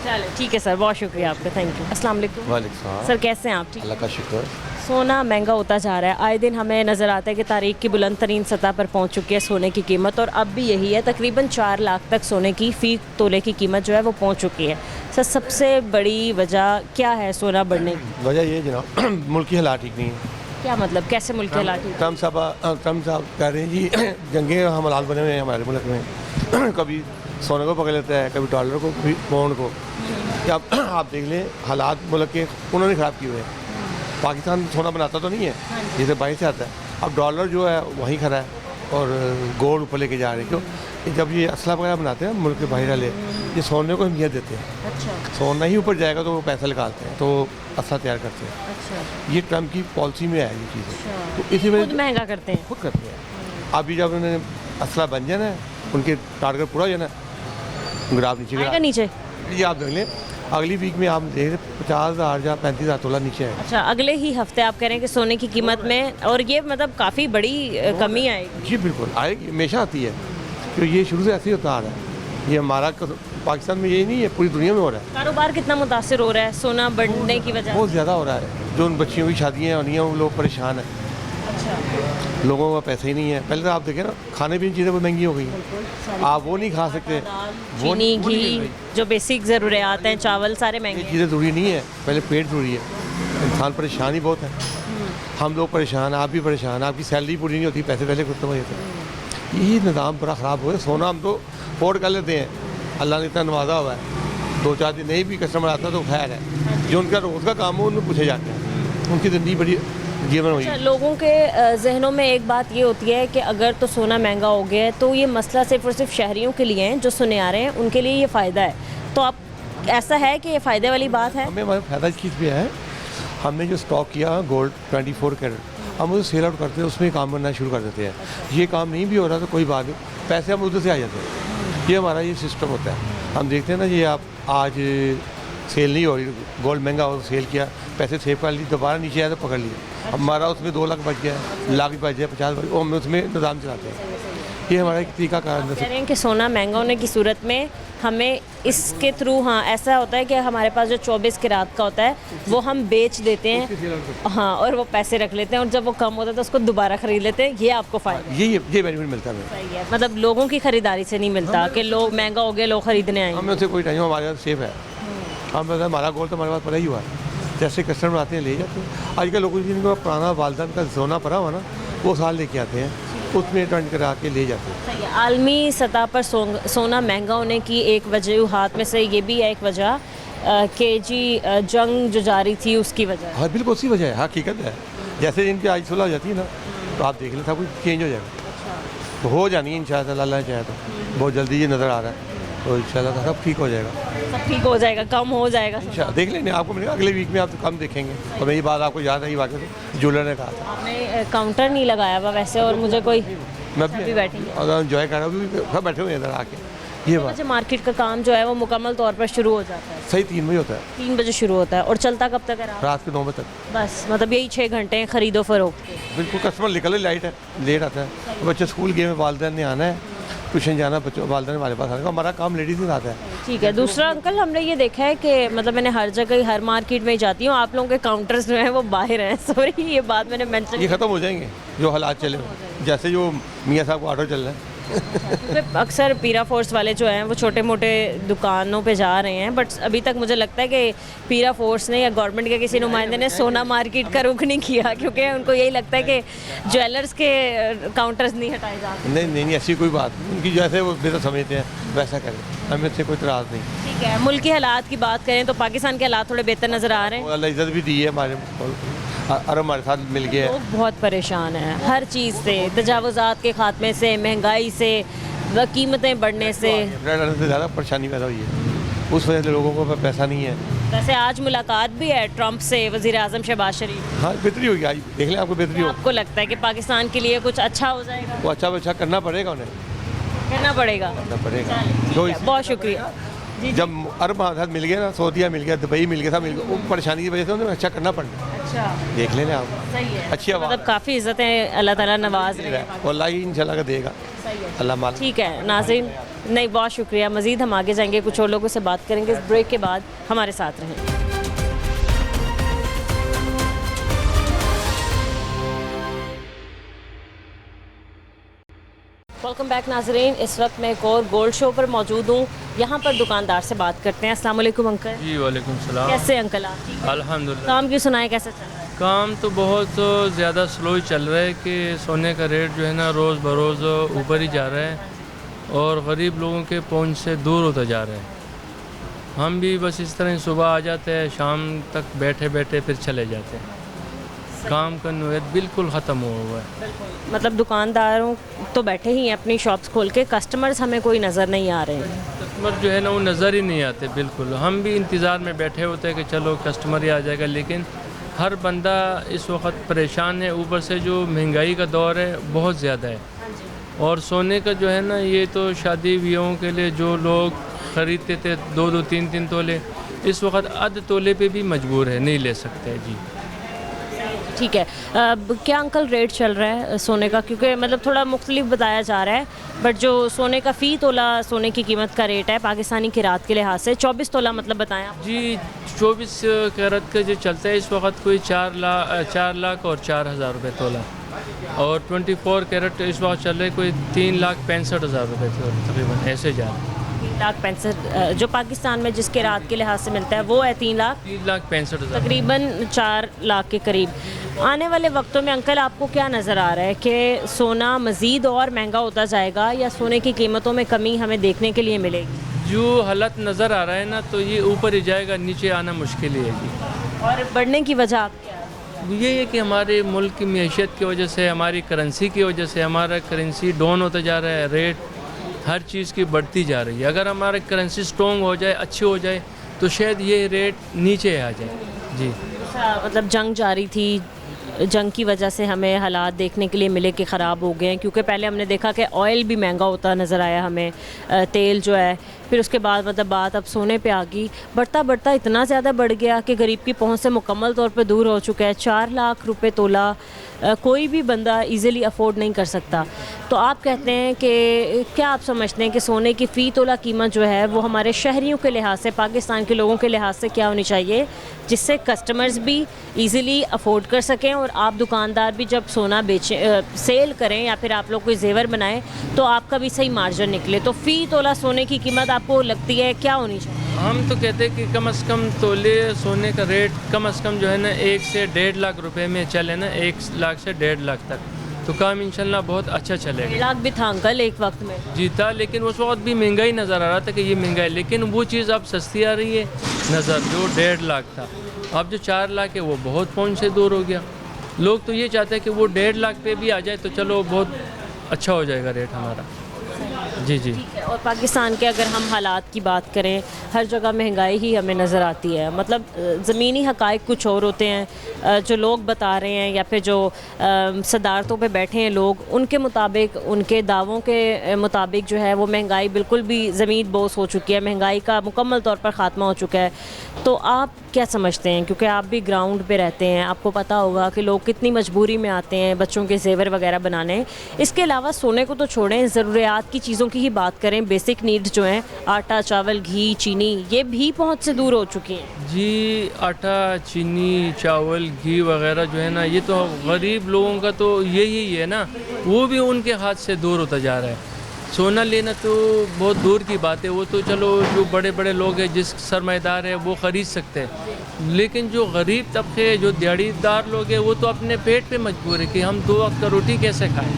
चलो ठीक है सर, बहुत शुक्रिया आपका, थैंक यू। अस्सलाम वालेकुम। वालेकुम सर कैसे हैं आप? ठीक। अल्लाह का शुक्र। सोना महंगा होता जा रहा है, आए दिन हमें नज़र आता है कि तारीख की बुलंद तरीन सतह पर पहुंच चुकी है सोने की कीमत, और अब भी यही है, तकरीबन 4 लाख तक सोने की फ़ी तोले की कीमत जो है वो पहुंच चुकी है। सर सबसे बड़ी वजह क्या है सोना बढ़ने की? वजह ये जनाब मुल्क की हालात ठीक नहीं है। क्या मतलब, कैसे मुल्क के हालात? ट्रम्प साहब कह रहे हैं जी जंगे हम हालात बने हुए हैं हमारे मुल्क में। कभी सोने को पकड़ लेता है, कभी डॉलर को, कभी पाउंड को। क्या आप देख लें हालात मुल्क के उन्होंने ख़राब किए हुए हैं। पाकिस्तान सोना बनाता तो नहीं है, जैसे बाहर से आता है। अब डॉलर जो है वहीं खड़ा है और गोल्ड ऊपर लेके जा रहे हैं। क्यों? जब ये असला वगैरह बनाते हैं मुल्क के बाहर वाले, ये सोने को अहमियत देते हैं। अच्छा सोना ही ऊपर जाएगा तो वो पैसा निकालते हैं, तो असला तैयार करते हैं। अच्छा ये ट्रम्प की पॉलिसी में है ये चीज़ें, अच्छा। तो इसी खुद वजह महंगा करते हैं। खुद करते हैं। अभी जब उन्होंने असला बन जाना है, उनके टारगेट पूरा हो जाना, ग्राफ नीचे आएगा नीचे। ये आप देख लें अगली वीक में आप देख रहे 50,000 या 35,000 तोला नीचे है। अच्छा, अगले ही हफ्ते आप कह रहे हैं कि सोने की कीमत में, और ये मतलब काफ़ी बड़ी कमी आएगी? जी बिल्कुल आएगी, हमेशा आती है, क्योंकि ये शुरू से ऐसे ही होता आ रहा है। ये हमारा पाकिस्तान में यही नहीं है, पूरी दुनिया में हो रहा है। कारोबार कितना मुतासिर हो रहा है सोना बढ़ने की वजह? बहुत ज़्यादा हो रहा है। जो उन बच्चियों की शादियाँ होनी हैं वो लोग परेशान हैं। अच्छा, लोगों का पैसे ही नहीं है। पहले तो आप देखें ना, खाने पीने की चीज़ें बहुत महंगी हो गई हैं, आप वो नहीं खा सकते। वो चीनी, वो नहीं मिल घी, रही। जो बेसिक ज़रूरियात हैं, चावल, सारे ये महंगे हैं। चीज़ें ज़रूरी नहीं है, पहले पेट ज़रूरी है। इंसान परेशान ही बहुत है, हम लोग परेशान, आप भी परेशान, आपकी सैलरी पूरी नहीं होती, पैसे पहले खत्म हो जाते हैं। यही निज़ाम बड़ा ख़राब हो गया। सोना हम तो अफोर्ड कर लेते हैं, अल्लाह ने इतना नवाजा हुआ है। 2-4 दिन नहीं भी कस्टमर आता तो खैर है, जो उनका रोज़ का काम हो उन्हें पूछे जाते हैं, उनकी ज़िंदगी बड़ी जीवन हुई। अच्छा, लोगों के जहनों में एक बात ये होती है कि अगर तो सोना महंगा हो गया है तो ये मसला सिर्फ और सिर्फ शहरियों के लिए है, जो सुनियारे हैं उनके लिए ये फ़ायदा है। तो आप ऐसा है कि ये फ़ायदे वाली बात है? हमें हमारा फ़ायदा इस चीज़ पे है, हमने जो स्टॉक किया गोल्ड 24 कैरेट, हम उसे सेल आउट करते हैं, उसमें काम करना शुरू कर देते हैं। ये काम नहीं भी हो रहा तो कोई बात नहीं, पैसे हम उधर से आ जाते हैं। ये हमारा ये सिस्टम होता है। हम देखते हैं ना, ये आप आज सेल नहीं हो रही, गोल्ड महंगा हो तो सेल किया, पैसे सेव कर ली, दोबारा नीचे आया तो पकड़ लिया। हमारा उसमें 2 लाख बच गया, लाख भी बच गया, 50 बच, वो हम उसमें निज़ाम चलाते हैं। ये हमारा एक तरीका कार कह रहे हैं कि सोना महंगा होने की सूरत में हमें इसके थ्रू, हाँ ऐसा होता है कि हमारे पास जो 24 कैरात का होता है वो हम बेच देते हैं, हाँ, और वो पैसे रख लेते हैं, और जब वो कम होता है तो उसको दोबारा खरीद लेते हैं। ये आपको फ़ायदा ये बेनिफिट मिलता है हमें। सही है, मतलब लोगों की खरीदारी से नहीं मिलता कि लोग महंगा हो गया लोग खरीदने आएंगे। हमें उससे कोई टाइम, हमारे पास सेफ है। हम मतलब हमारा गोल तो हमारे पास पड़ा ही हुआ है, जैसे कस्टमर आते हैं ले जाते हैं। आजकल लोगों जिनको पुराना वालदान का सोना पड़ा हुआ ना, वो साल लेके आते हैं, उसमें टर्न करा के ले जाते हैं। सही है। आलमी सतह पर सोना महंगा होने की एक वजह में से ये भी है एक वजह कि जी जंग जो जारी थी उसकी वजह। हाँ बिल्कुल उसी वजह है, हकीकत है। जैसे इनकी आज सुलह हो जाती है ना, तो आप देख लें सब कुछ चेंज हो जाएगा, तो हो जानी है इंशाअल्लाह, अल्लाह चाहे तो बहुत जल्दी ये नज़र आ रहा है, तो इंशाअल्लाह सब ठीक हो जाएगा। सब ठीक हो जाएगा, कम हो जाएगा। अच्छा देख लेंगे, आपको मिलेगा अगले वीक में, आप तो कम देखेंगे। और मेरी बात आपको याद है, वाकई तो ज्वेलर ने कहा था। आपने काउंटर नहीं लगाया हुआ वैसे, और मुझे कोई मैं भी बैठेंगे और एंजॉय कर रहा हूँ, सब बैठे हुए हैं इधर आके। ये बात बजे मार्केट का काम जो है वो मुकम्मल तौर पर शुरू हो जाता है। सही 3 बजे होता है, 3 बजे शुरू होता है और चलता कब तक है? रात के 9 बजे तक। बस मतलब यही 6 घंटे हैं खरीदो फरोख्त के। बिल्कुल, कस्टमर निकले लाइट है, लेट आता है, बच्चे स्कूल गए, वालदेन ने आना है, ट्यूशन जाना, बच्चों वालदेन हमारे पास आने का, हमारा काम लेडीज ही आता है। ठीक है। दूसरा अंकल, हमने ये देखा है कि मतलब मैंने हर जगह हर मार्केट में जाती हूँ, आप लोगों के काउंटर्स जो हैं वो बाहर हैं। सॉरी ये बात मैंने मेंशन, ये ख़त्म हो जाएंगे जो हालात चले, जैसे जो मियाँ साहब को ऑटो चल रहे हैं। क्योंकि अक्सर पीरा फोर्स वाले जो हैं वो छोटे मोटे दुकानों पे जा रहे हैं, बट अभी तक मुझे लगता है कि पीरा फोर्स ने या गवर्नमेंट के किसी नुमाइंदे ने सोना मार्केट का रुख नहीं किया, क्योंकि उनको यही लगता है कि ज्वेलर्स के काउंटर्स नहीं हटाए जाते। नहीं ऐसी कोई बात नहीं, उनकी जैसे वो बेहतर समझते हैं वैसा करें, हमें इससे कोई इतराज़ नहीं। ठीक है। मुल्क के हालात की बात करें तो पाकिस्तान के हालात थोड़े बेहतर नज़र आ रहे हैं। और अल्लाह इज्जत भी दी है हमारे, और हमारे साथ मिल गया है। लोग बहुत परेशान हैं हर चीज़ से, तजावुज़ात के खात्मे से, महंगाई से, कीमतें बढ़ने से। ज़्यादा परेशानी पैदा हुई है, उस वजह से लोगों को पैसा नहीं है। वैसे आज मुलाकात भी है ट्रंप से, वज़ीर आज़म शहबाज शरीफ। हाँ बेहतरी होगी आज, देख लें आपको बेहतरी हो। आपको लगता है कि पाकिस्तान के लिए कुछ अच्छा हो जाएगा? वो अच्छा करना पड़ेगा, उन्हें करना पड़ेगा। जो बहुत शुक्रिया। जब अरब महासागर मिल गया ना, सऊदीया मिल गया, दुबई मिल गया, सब मिल गया, वो परेशानी की वजह से उन्हें अच्छा करना पड़ता है। अच्छा, देख लें आप, सही है। अच्छी आवाज़, मतलब काफ़ी इज़्ज़तें अल्लाह ताला नवाज रहे हैं। वल्लाह ही इंशाल्लाह का देगा अल्लाह माल। ठीक है नाज़रीन, नहीं बहुत शुक्रिया। मज़ीद हम आगे जाएंगे, कुछ और लोगों से बात करेंगे इस ब्रेक के बाद। हमारे साथ रहें। वेलकम बैक नाज़रीन, इस वक्त मैं एक और गोल्ड शो पर मौजूद हूँ। यहाँ पर दुकानदार से बात करते हैं। अस्सलाम वालेकुम अंकल। जी वालेकुम सलाम। कैसे अंकल आप? ठीक है। अल्हम्दुलिल्लाह। काम की सुनाए, कैसा चल रहा है? काम तो बहुत ज़्यादा स्लो ही चल रहा है कि सोने का रेट जो है ना रोज़ बरोज़ ऊपर ही जा रहा है और गरीब लोगों के पहुंच से दूर होता जा रहा है। हम भी बस इस तरह सुबह आ जाते हैं, शाम तक बैठे बैठे फिर चले जाते हैं। काम का नोयत बिल्कुल ख़त्म हुआ है। मतलब दुकानदारों तो बैठे ही हैं अपनी शॉप्स खोल के, कस्टमर्स हमें कोई नज़र नहीं आ रहे हैं। कस्टमर जो है ना वो नज़र ही नहीं आते बिल्कुल। हम भी इंतज़ार में बैठे होते हैं कि चलो कस्टमर ही आ जाएगा, लेकिन हर बंदा इस वक्त परेशान है। ऊपर से जो महंगाई का दौर है बहुत ज़्यादा है, और सोने का जो है ना, ये तो शादी ब्याहों के लिए जो लोग ख़रीदते थे 2-2, 3-3 तोले, इस वक्त आध तोले पे भी मजबूर है, नहीं ले सकते। जी ठीक है। क्या अंकल रेट चल रहा है सोने का? क्योंकि मतलब थोड़ा मुख्तलिफ बताया जा रहा है, बट जो सोने का फ़ी तोला सोने की कीमत का रेट है पाकिस्तानी की रात के लिहाज से 24 तोला, मतलब बताएं आप। जी 24 कैरेट का जो चलता है इस वक्त कोई 4 लाख और 4,000 रुपये तोला, और 24 कैरेट इस वक्त चल रहे कोई 3,65,000 रुपये तकरीबन, ऐसे जा रहे हैं। 3,65,000 जो पाकिस्तान में जिसके रात के लिहाज से मिलता है वो है 3,65,000 तकरीबन 4 लाख के करीब। आने वाले वक्तों में अंकल आपको क्या नज़र आ रहा है कि सोना मज़ीद और महंगा होता जाएगा या सोने की कीमतों में कमी हमें देखने के लिए मिलेगी? जो हालत नज़र आ रहा है ना, तो ये ऊपर ही जाएगा, नीचे आना मुश्किल ही है जी। और बढ़ने की वजह आप क्या है? ये है कि हमारे मुल्क की मैशियत की वजह से, हमारी करेंसी की वजह से, हमारा करेंसी डाउन होता जा रहा है, रेट हर चीज़ की बढ़ती जा रही है। अगर हमारा करेंसी स्ट्रॉन्ग हो जाए, अच्छी हो जाए, तो शायद ये रेट नीचे आ जाए। जी मतलब जंग जारी थी, जंग की वजह से हमें हालात देखने के लिए मिले कि ख़राब हो गए हैं, क्योंकि पहले हमने देखा कि ऑयल भी महंगा होता नज़र आया हमें, तेल जो है फिर उसके बाद मतलब बात अब सोने पे आ गई, बढ़ता बढ़ता इतना ज़्यादा बढ़ गया कि गरीब की पहुंच से मुकम्मल तौर पे दूर हो चुका है। 4 लाख रुपए तोला कोई भी बंदा इजीली अफोर्ड नहीं कर सकता। तो आप कहते हैं कि क्या आप समझते हैं कि सोने की फ़ी तोला कीमत जो है वो हमारे शहरियों के लिहाज से, पाकिस्तान के लोगों के लिहाज से क्या होनी चाहिए, जिससे कस्टमर्स भी इजीली अफोर्ड कर सकें और आप दुकानदार भी जब सोना बेचें, सेल करें या फिर आप लोग कोई जेवर बनाएं तो आपका भी सही मार्जिन निकले। तो फ़ी तोला सोने की कीमत आपको लगती है क्या होनी चाहिए? हम तो कहते हैं कि कम से कम तोले सोने का रेट कम से कम जो है ना 1 से 1.5 लाख रुपए में चले ना, 1 लाख से 1.5 लाख तक, तो काम इंशाल्लाह बहुत अच्छा चलेगा। 1 लाख भी था अंकल एक वक्त में। जी था, लेकिन उस वक्त भी महंगाई नज़र आ रहा था कि ये महंगाई, लेकिन वो चीज़ अब सस्ती आ रही है नज़र, जो 1.5 लाख था अब जो 4 लाख है वो बहुत पहुँच से दूर हो गया। लोग तो ये चाहते हैं कि वो 1.5 लाख पे भी आ जाए तो चलो बहुत अच्छा हो जाएगा रेट हमारा। जी जी। ठीक है, और पाकिस्तान के अगर हम हालात की बात करें, हर जगह महंगाई ही हमें नज़र आती है। मतलब ज़मीनी हक़ाइक़ कुछ और होते हैं, जो लोग बता रहे हैं या फिर जो सदारतों पे बैठे हैं लोग, उनके मुताबिक, उनके दावों के मुताबिक जो है वो महंगाई बिल्कुल भी ज़मीन बोस हो चुकी है, महंगाई का मुकम्मल तौर पर ख़ात्मा हो चुका है। तो आप क्या समझते हैं, क्योंकि आप भी ग्राउंड पे रहते हैं, आपको पता होगा कि लोग कितनी मजबूरी में आते हैं बच्चों के जेवर वगैरह बनाने। इसके अलावा सोने को तो छोड़ें, ज़रूरियात की चीज़ों की ही बात करें, बेसिक नीड्स जो हैं, आटा, चावल, घी, चीनी, ये भी पहुंच से दूर हो चुकी हैं। जी, आटा, चीनी, चावल, घी वगैरह जो है ना, ये तो गरीब लोगों का तो यही है ना, वो भी उनके हाथ से दूर होता जा रहा है। सोना लेना तो बहुत दूर की बात है, वो तो चलो जो बड़े बड़े लोग हैं, जिस सरमाएदार है वो ख़रीद सकते हैं, लेकिन जो गरीब तबके, जो दिहाड़ीदार लोग हैं, वो तो अपने पेट पे मजबूर है कि हम 2 वक्त का रोटी कैसे खाएं।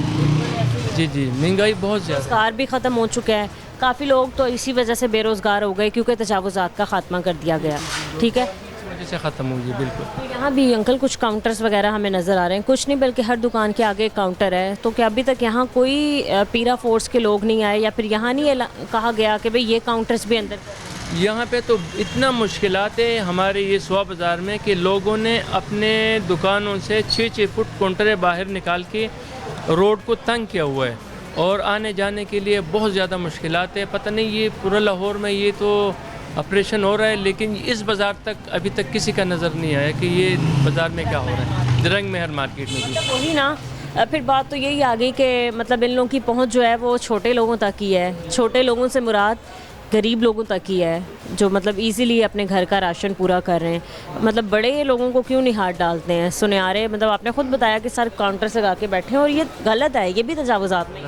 जी जी, महंगाई बहुत ज़्यादा, रोज़गार भी ख़त्म हो चुका है, काफ़ी लोग तो इसी वजह से बेरोज़गार हो गए क्योंकि तजावुज़ात का ख़ात्मा कर दिया गया। ठीक है, वजह से ख़त्म हुई बिल्कुल। तो यहाँ भी अंकल कुछ काउंटर्स वगैरह हमें नज़र आ रहे हैं, कुछ नहीं बल्कि हर दुकान के आगे एक काउंटर है। तो क्या अभी तक यहाँ कोई पीरा फोर्स के लोग नहीं आए, या फिर यहाँ नहीं कहा गया कि भाई ये काउंटर्स भी अंदर? यहाँ पे तो इतना मुश्किलात है हमारे ये सुआ बाज़ार में कि लोगों ने अपने दुकानों से 6-6 फुट काउंटर बाहर निकाल के रोड को तंग किया हुआ है और आने जाने के लिए बहुत ज़्यादा मुश्किलात है। पता नहीं ये पूरा लाहौर में ये तो ऑपरेशन हो रहा है, लेकिन इस बाज़ार तक अभी तक किसी का नज़र नहीं आया कि ये बाज़ार में क्या हो रहा है, दिरंग मेहर मार्केट में भी। वही ना, फिर बात तो यही आ गई कि मतलब इन लोगों की पहुंच जो है वो छोटे लोगों तक ही है। छोटे लोगों से मुराद गरीब लोगों तक ही है, जो मतलब इजीली अपने घर का राशन पूरा कर रहे हैं। मतलब बड़े लोगों को क्यों नहीं हाथ डालते हैं? सुनियारे, मतलब आपने खुद बताया कि सर काउंटर से लगा के बैठे हैं, और ये गलत है, ये भी तजावुज़ात में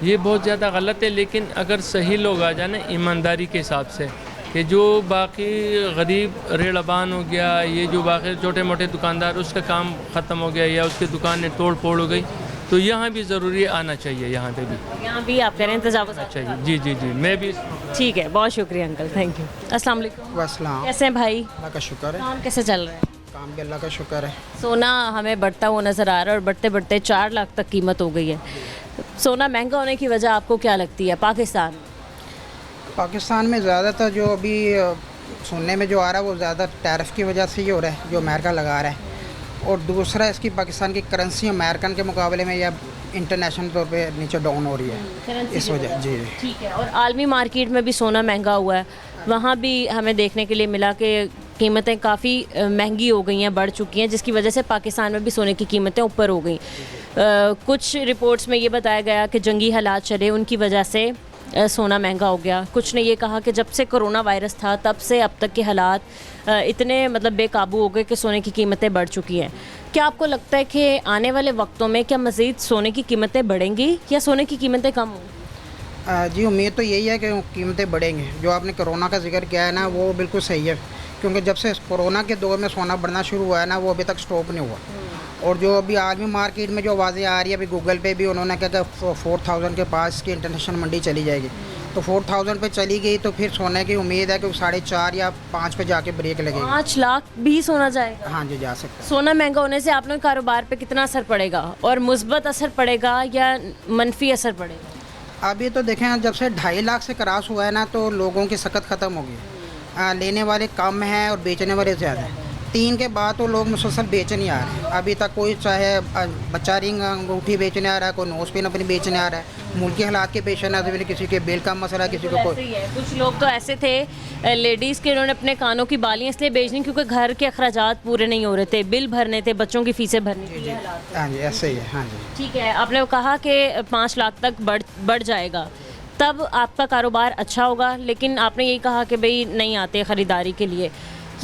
ये बहुत ज़्यादा गलत है। लेकिन अगर सही लोग आ जाए ईमानदारी के हिसाब से, कि जो बाकी गरीब रेड़ाबान हो गया, ये जो बाकी छोटे मोटे दुकानदार, उसका काम ख़त्म हो गया या उसकी दुकानें तोड़ फोड़ हो गई, तो यहाँ भी ज़रूरी आना चाहिए। यहाँ पे भी, यहाँ भी आप कह रहे हैं तजावुज़ात चाहिए। जी जी जी, मैं भी। ठीक है, बहुत शुक्रिया अंकल, थैंक यू। अस्सलाम वालेकुम। वसलाम। कैसे हैं भाई? अल्लाह का शुक्र है। काम कैसे चल रहा है? काम भी अल्लाह का शुक्र है। सोना हमें बढ़ता हुआ नज़र आ रहा है और बढ़ते बढ़ते 4 लाख तक कीमत हो गई है। सोना महंगा होने की वजह आपको क्या लगती है पाकिस्तान? पाकिस्तान में ज़्यादातर जो अभी सुनने में जो आ रहा है वो ज़्यादा टैरिफ की वजह से ही हो रहा है, जो अमेरिका लगा रहा है, और दूसरा इसकी पाकिस्तान की करेंसी अमेरिकन के मुकाबले में या इंटरनेशनल तौर पे नीचे डाउन हो रही है, इस वजह। जी ठीक है, और आलमी मार्केट में भी सोना महंगा हुआ है, वहाँ भी हमें देखने के लिए मिला कि कीमतें काफ़ी महंगी हो गई हैं, बढ़ चुकी हैं, जिसकी वजह से पाकिस्तान में भी सोने की कीमतें ऊपर हो गई। कुछ रिपोर्ट्स में ये बताया गया कि जंगी हालात चले, उनकी वजह से सोना महंगा हो गया। कुछ ने ये कहा कि जब से कोरोना वायरस था तब से अब तक के हालात इतने मतलब बेकाबू हो गए कि सोने की कीमतें बढ़ चुकी हैं। क्या आपको लगता है कि आने वाले वक्तों में क्या मज़ीद सोने की कीमतें बढ़ेंगी या सोने की कीमतें कम होंगी? जी, उम्मीद तो यही है कि कीमतें बढ़ेंगी। जो आपने कोरोना का जिक्र किया है ना, वो बिल्कुल सही है, क्योंकि जब से कोरोना के दौर में सोना बढ़ना शुरू हुआ है ना, वो अभी तक स्टॉप नहीं हुआ। और जो अभी आलमी मार्केट में जो आवाज़ें आ रही है, अभी गूगल पे भी उन्होंने कहा कि 4000 के पास की इंटरनेशनल मंडी चली जाएगी, तो 4000 पे चली गई तो फिर सोने की उम्मीद है कि 4.5 या 5 पे जाके ब्रेक लगेगी। 5 लाख भी सोना जाएगा? हाँ जी, जा सकते हैं। सोना महंगा होने से आप लोगों के कारोबार पे कितना असर पड़ेगा, और मुस्बत असर पड़ेगा या मनफी असर पड़ेगा? अभी तो देखें, जब से 2.5 लाख से क्रॉस हुआ है ना, तो लोगों की सकत ख़त्म हो गई। लेने वाले कम हैं और बेचने वाले ज़्यादा हैं। 3 के बाद तो लोग मुसलसल बेचने आ रहे हैं। अभी तक कोई चाहे बच्चा रिंग अंगूठी बेचने आ रहा है, कोई नोज पिन अपनी बेचने आ रहा है, मुल्की हालात के पेश आना, किसी के बिल का मसला, किसी को ऐसे ही है। कुछ लोग तो ऐसे थे लेडीज़ के, उन्होंने अपने कानों की बालियाँ इसलिए बेचनी क्योंकि घर के अखराजात पूरे नहीं हो रहे थे, बिल भरने थे, बच्चों की फीसें भरनी थी। हाँ जी, ऐसे ही है। हाँ जी, ठीक है, आपने कहा कि 5 लाख तक बढ़ जाएगा, तब आपका कारोबार अच्छा होगा, लेकिन आपने यही कहा कि भाई नहीं आते ख़रीदारी के लिए।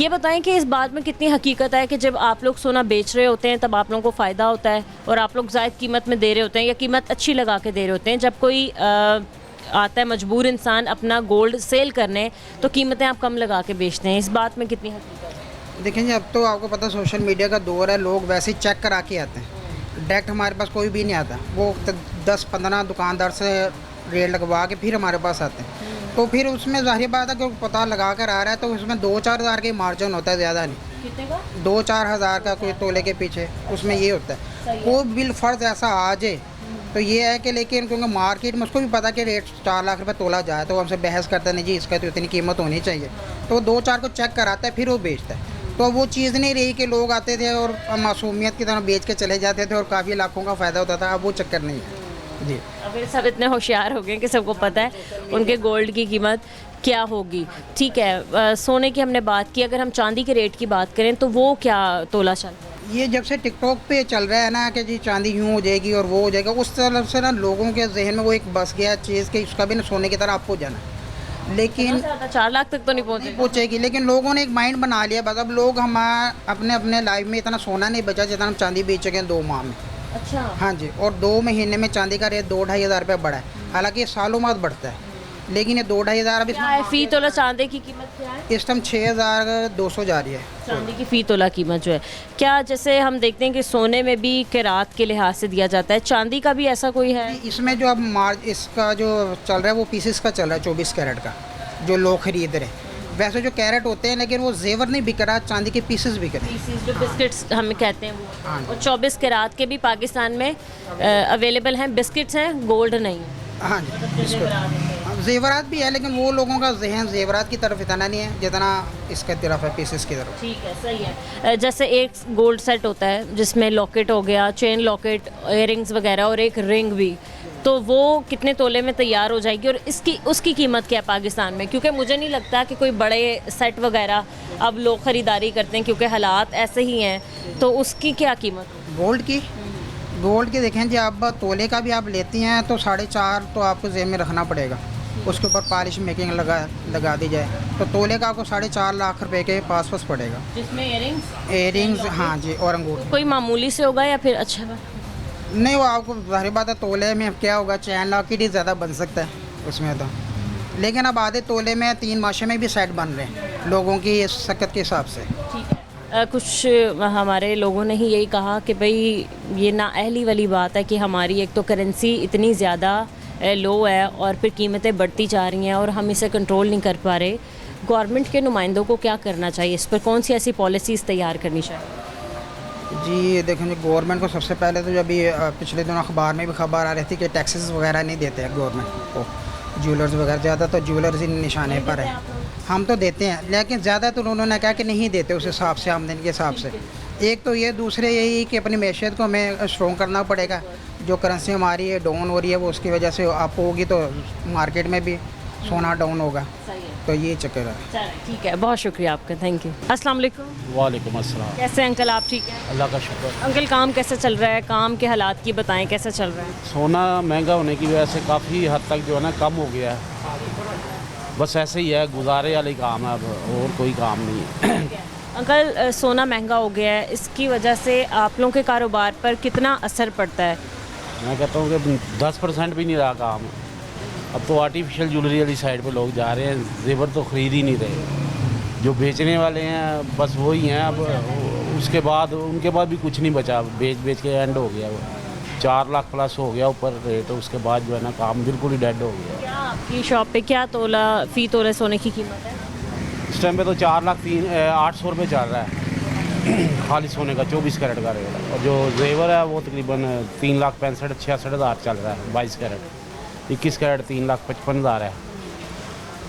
ये बताएं कि इस बात में कितनी हकीकत है कि जब आप लोग सोना बेच रहे होते हैं तब आप लोगों को फ़ायदा होता है और आप लोग ज़ायद कीमत में दे रहे होते हैं या कीमत अच्छी लगा के दे रहे होते हैं, जब कोई आता है मजबूर इंसान अपना गोल्ड सेल करने तो कीमतें आप कम लगा के बेचते हैं, इस बात में कितनी हकीकत है? देखें जी, अब तो आपको पता सोशल मीडिया का दौर है, लोग वैसे ही चेक करा के आते हैं। डायरेक्ट हमारे पास कोई भी नहीं आता, वो 10-15 दुकानदार से रेट लगवा के फिर हमारे पास आते हैं। तो फिर उसमें ज़ाहिर बात है कि पता लगा कर आ रहा है तो उसमें 2-4 हज़ार का मार्जिन होता है, ज़्यादा नहीं। कितने का? 2-4 हज़ार का कोई तोले के पीछे, उसमें ये होता है। कोई बिल फ़र्ज ऐसा आ जाए तो ये है कि, लेकिन क्योंकि मार्केट में उसको भी पता कि रेट 4 लाख रुपए तोला जाए तो हमसे बहस करता नहीं जी इसका तो इतनी कीमत होनी चाहिए, तो 2-4 को चेक कराता है फिर वो बेचता है। तो वो चीज़ नहीं रही कि लोग आते थे और मासूमियत की तरह बेच के चले जाते थे और काफ़ी लाखों का फ़ायदा होता था, अब वो चक्कर नहीं है जी। अब ये सब इतने होशियार हो गए कि सबको पता है उनके गोल्ड की कीमत क्या होगी। ठीक है, सोने की हमने बात की, अगर हम चांदी के रेट की बात करें तो वो क्या तोला चल रहा है? ये जब से टिकटॉक पे चल रहा है ना कि जी चांदी यूँ हो जाएगी और वो हो जाएगा, उस तरफ से ना लोगों के जहन में वो एक बस गया चीज़ कि उसका भी ना सोने की तरह आपको जाना, लेकिन 4 लाख तक तो नहीं पहुँचे। पूछेगी, लेकिन लोगों ने एक माइंड बना लिया बस। अब लोग अपने अपने लाइफ में इतना सोना नहीं बचा जितना हम चांदी बेच सकें 2 माह में। अच्छा। हाँ जी, और 2 महीने में चांदी का रेट 2-2.5 हज़ार रुपये बढ़ा है, हालांकि ये सालों बाद बढ़ता है, लेकिन ये 2-2.5 हज़ार अब क्या है फ़ी तोला चांदी की कीमत क्या है? इस टाइम 6,200 जा रही है चांदी की फ़ी तोला कीमत जो है, क्या जैसे हम देखते हैं कि सोने में भी किरात के लिहाज से दिया जाता है, चांदी का भी ऐसा कोई है? इसमें जो अब इसका जो चल रहा है वो पीसेस का चल रहा है, 24 कैरेट का जो लोग खरीद रहे हैं। वैसे जो कैरेट होते हैं लेकिन वो जेवर नहीं बिक रहा, चांदी के पीसेस बिक रहे हैं। पीसेस जो बिस्किट्स हमें कहते हैं वो, हाँ। और 24 किरात के भी पाकिस्तान में अवेलेबल हैं, बिस्किट्स हैं, गोल्ड नहीं है। हाँ जी, जेवरात भी है, लेकिन वो लोगों का जहन जेवरात की तरफ इतना नहीं है जितना इसके तरफ है, पीसेस की तरफ। ठीक है, सही है। जैसे एक गोल्ड सेट होता है जिसमें लॉकेट हो गया, चेन लॉकेट, इयररिंग्स वगैरह और एक रिंग भी, तो वो कितने तोले में तैयार हो जाएगी और उसकी कीमत क्या है पाकिस्तान में? क्योंकि मुझे नहीं लगता कि कोई बड़े सेट वगैरह अब लोग ख़रीदारी करते हैं क्योंकि हालात ऐसे ही हैं, तो उसकी क्या कीमत? गोल्ड की देखें जी, आप तोले का भी आप लेती हैं तो 4.5 तो आपको जेब में रखना पड़ेगा, उसके ऊपर पॉलिश मेकिंग लगा दी जाए तो तोले का आपको 4.5 लाख रुपए के पास पड़ेगा, जिसमें इयरिंग्स हाँ जी, और अंगूठी। कोई मामूली से होगा या फिर अच्छा? नहीं, वो आपको ज़ाहिर बात है तोले में क्या होगा, चैन लॉकेट ही ज़्यादा बन सकता है उसमें तो, लेकिन अब आधे तोले में 3 माशे में भी सेट बन रहे हैं लोगों की सकत के हिसाब से। ठीक है, कुछ हमारे लोगों ने ही यही कहा कि भाई ये नाअहली वाली बात है कि हमारी एक तो करेंसी इतनी ज़्यादा लो है और फिर कीमतें बढ़ती जा रही हैं और हम इसे कंट्रोल नहीं कर पा रहे। गवर्नमेंट के नुमाइंदों को क्या करना चाहिए, इस पर कौन सी ऐसी पॉलिसीज़ तैयार करनी चाहिए? जी देखें, गवर्नमेंट को सबसे पहले तो जब ये पिछले दिनों अखबार में भी खबर आ रही थी कि टैक्सेस वगैरह नहीं देते हैं गवर्नमेंट को, ज्वेलर्स वगैरह, ज़्यादा तो ज्वेलर्स ही निशाने पर है। हम तो देते हैं लेकिन ज़्यादा तो उन्होंने कहा कि नहीं देते उस हिसाब से, आमदनी के हिसाब से। एक तो ये, दूसरे यही कि अपनी मैशियत को हमें स्ट्रॉन्ग करना पड़ेगा। जो करेंसी हमारी है डाउन हो रही है वो उसकी वजह से अप होगी तो मार्केट में भी सोना डाउन होगा, तो ये चक्कर है। ठीक है, बहुत शुक्रिया आपका, थैंक यू। अस्सलाम वालेकुम। वालेकुम अस्सलाम। कैसे अंकल, आप ठीक हैं? अल्लाह का शुक्र। अंकल काम कैसे चल रहा है, काम के हालात की बताएं, कैसा चल रहा है? सोना महंगा होने की वजह से काफ़ी हद तक जो है ना कम हो गया है, बस ऐसे ही है, गुजारे वाली काम है, अब और कोई काम नहीं है। अंकल सोना महंगा हो गया है, इसकी वजह से आप लोगों के कारोबार पर कितना असर पड़ता है? मैं कहता हूँ कि 10% भी नहीं रहा काम। अब तो आर्टिफिशियल ज्वेलरी वाली साइड पे लोग जा रहे हैं, जेवर तो ख़रीद ही नहीं रहे। जो बेचने वाले हैं बस वही हैं, अब उसके बाद उनके बाद भी कुछ नहीं बचा, बेच के एंड हो गया। वो 4 लाख प्लस हो गया ऊपर रेट, उसके बाद जो है ना काम बिल्कुल ही डेड हो गया। क्या आपकी शॉप पे क्या तोला फ़ी तोले सोने की कीमत है? इस टाइम पे तो 4,08,000 रुपये चल रहा है खाली सोने का, 24 कैरेट का रेट। और जो जेवर है वो तकरीबन 3,65,000-66,000 चल रहा है, 22 कैरेट। 21 कैरेट 3,55,000 है।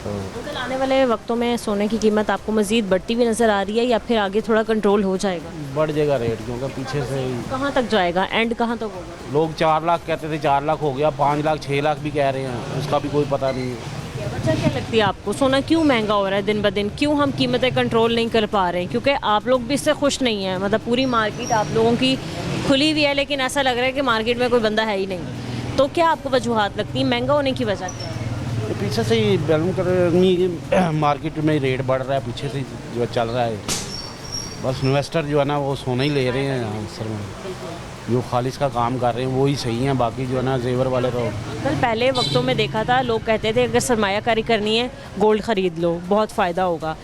अंकल, आने वाले वक्तों में सोने की कीमत आपको मज़ीद बढ़ती हुई नज़र आ रही है या फिर आगे थोड़ा कंट्रोल हो जाएगा? बढ़ जाएगा रेट, क्योंकि पीछे से ही कहाँ तक जाएगा, एंड कहाँ तक होगा? लोग 4 लाख कहते थे, 4 लाख हो गया, 5 लाख 6 लाख भी कह रहे हैं, उसका भी कोई पता नहीं है। अच्छा, क्या लगती है आपको सोना क्यों महंगा हो रहा है दिन ब दिन? क्यों हम कीमतें कंट्रोल नहीं कर पा रहे हैं? क्योंकि आप लोग भी इससे खुश नहीं हैं, मतलब पूरी मार्केट आप लोगों की खुली हुई है, लेकिन ऐसा लग रहा है कि मार्केट में कोई बंदा है ही नहीं। तो क्या आपको वजूहात लगती है, महंगा होने की वजह क्या है? तो पीछे से ही बैलून कर मार्केट में रेट बढ़ रहा है, पीछे से जो चल रहा है। बस इन्वेस्टर जो है ना वो सोना ही ले रहे हैं आंसर में, जो खालिश का काम कर रहे हैं वही सही हैं, बाकी जो है ना जेवर वाले तो। कल पहले वक्तों में देखा था, लोग कहते थे अगर सरमायाकारी करनी है गोल्ड ख़रीद लो, बहुत फ़ायदा होगा।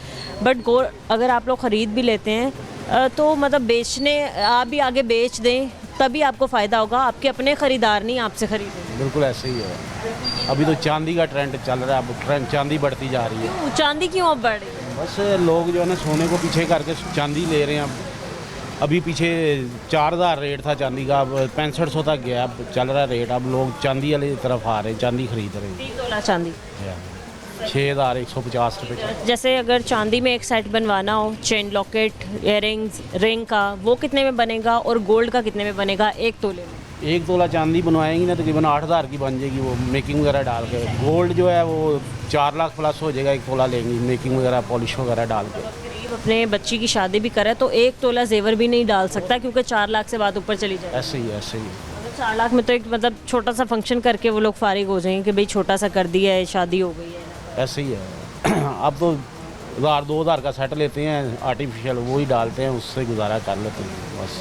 बट गोल्ड अगर आप लोग ख़रीद भी लेते हैं तो मतलब बेचने आप भी आगे बेच दें तभी आपको फ़ायदा होगा, आपके अपने ख़रीदार नहीं आपसे ख़रीदें। बिल्कुल ऐसे ही है। अभी तो चांदी का ट्रेंड चल रहा है, अब ट्रेंड चांदी बढ़ती जा रही है। चांदी क्यों अब बढ़ रही है? बस लोग जो है ना सोने को पीछे करके चांदी ले रहे हैं। अभी पीछे 4000 रेट था चांदी का, अब 6500 तक गया, अब चल रहा है रेट। अब लोग चांदी वाली तरफ आ रहे हैं, चांदी खरीद रहे हैं। 3 तोला चांदी 6150 रुपये। जैसे अगर चांदी में एक सेट बनवाना हो, चेन लॉकेट, इयररिंग्स, रिंग का, वो कितने में बनेगा और गोल्ड का कितने में बनेगा 1 तोले में? 1 तोला चांदी बनवाएंगी ना तकरीबन 8000 की बन जाएगी, वो मेकिंग वगैरह डाल के। गोल्ड जो है वो 4 लाख प्लस हो जाएगा 1 तोला लेंगी, मेकिंग वगैरह पॉलिश वगैरह डाल के। गरीब अपने बच्ची की शादी भी करे तो 1 तोला जेवर भी नहीं डाल सकता, क्योंकि 4 लाख से बात ऊपर चली जाए। ऐसे ही ऐसे ही 4 लाख में तो एक मतलब छोटा सा फंक्शन करके वो लोग फारिग हो जाएंगे कि भाई छोटा सा कर दिया है, शादी हो गई है। ऐसे ही है। अब तो 1000-2000 का सेट लेते हैं आर्टिफिशियल, वो ही डालते हैं, उससे गुजारा कर लेते हैं बस।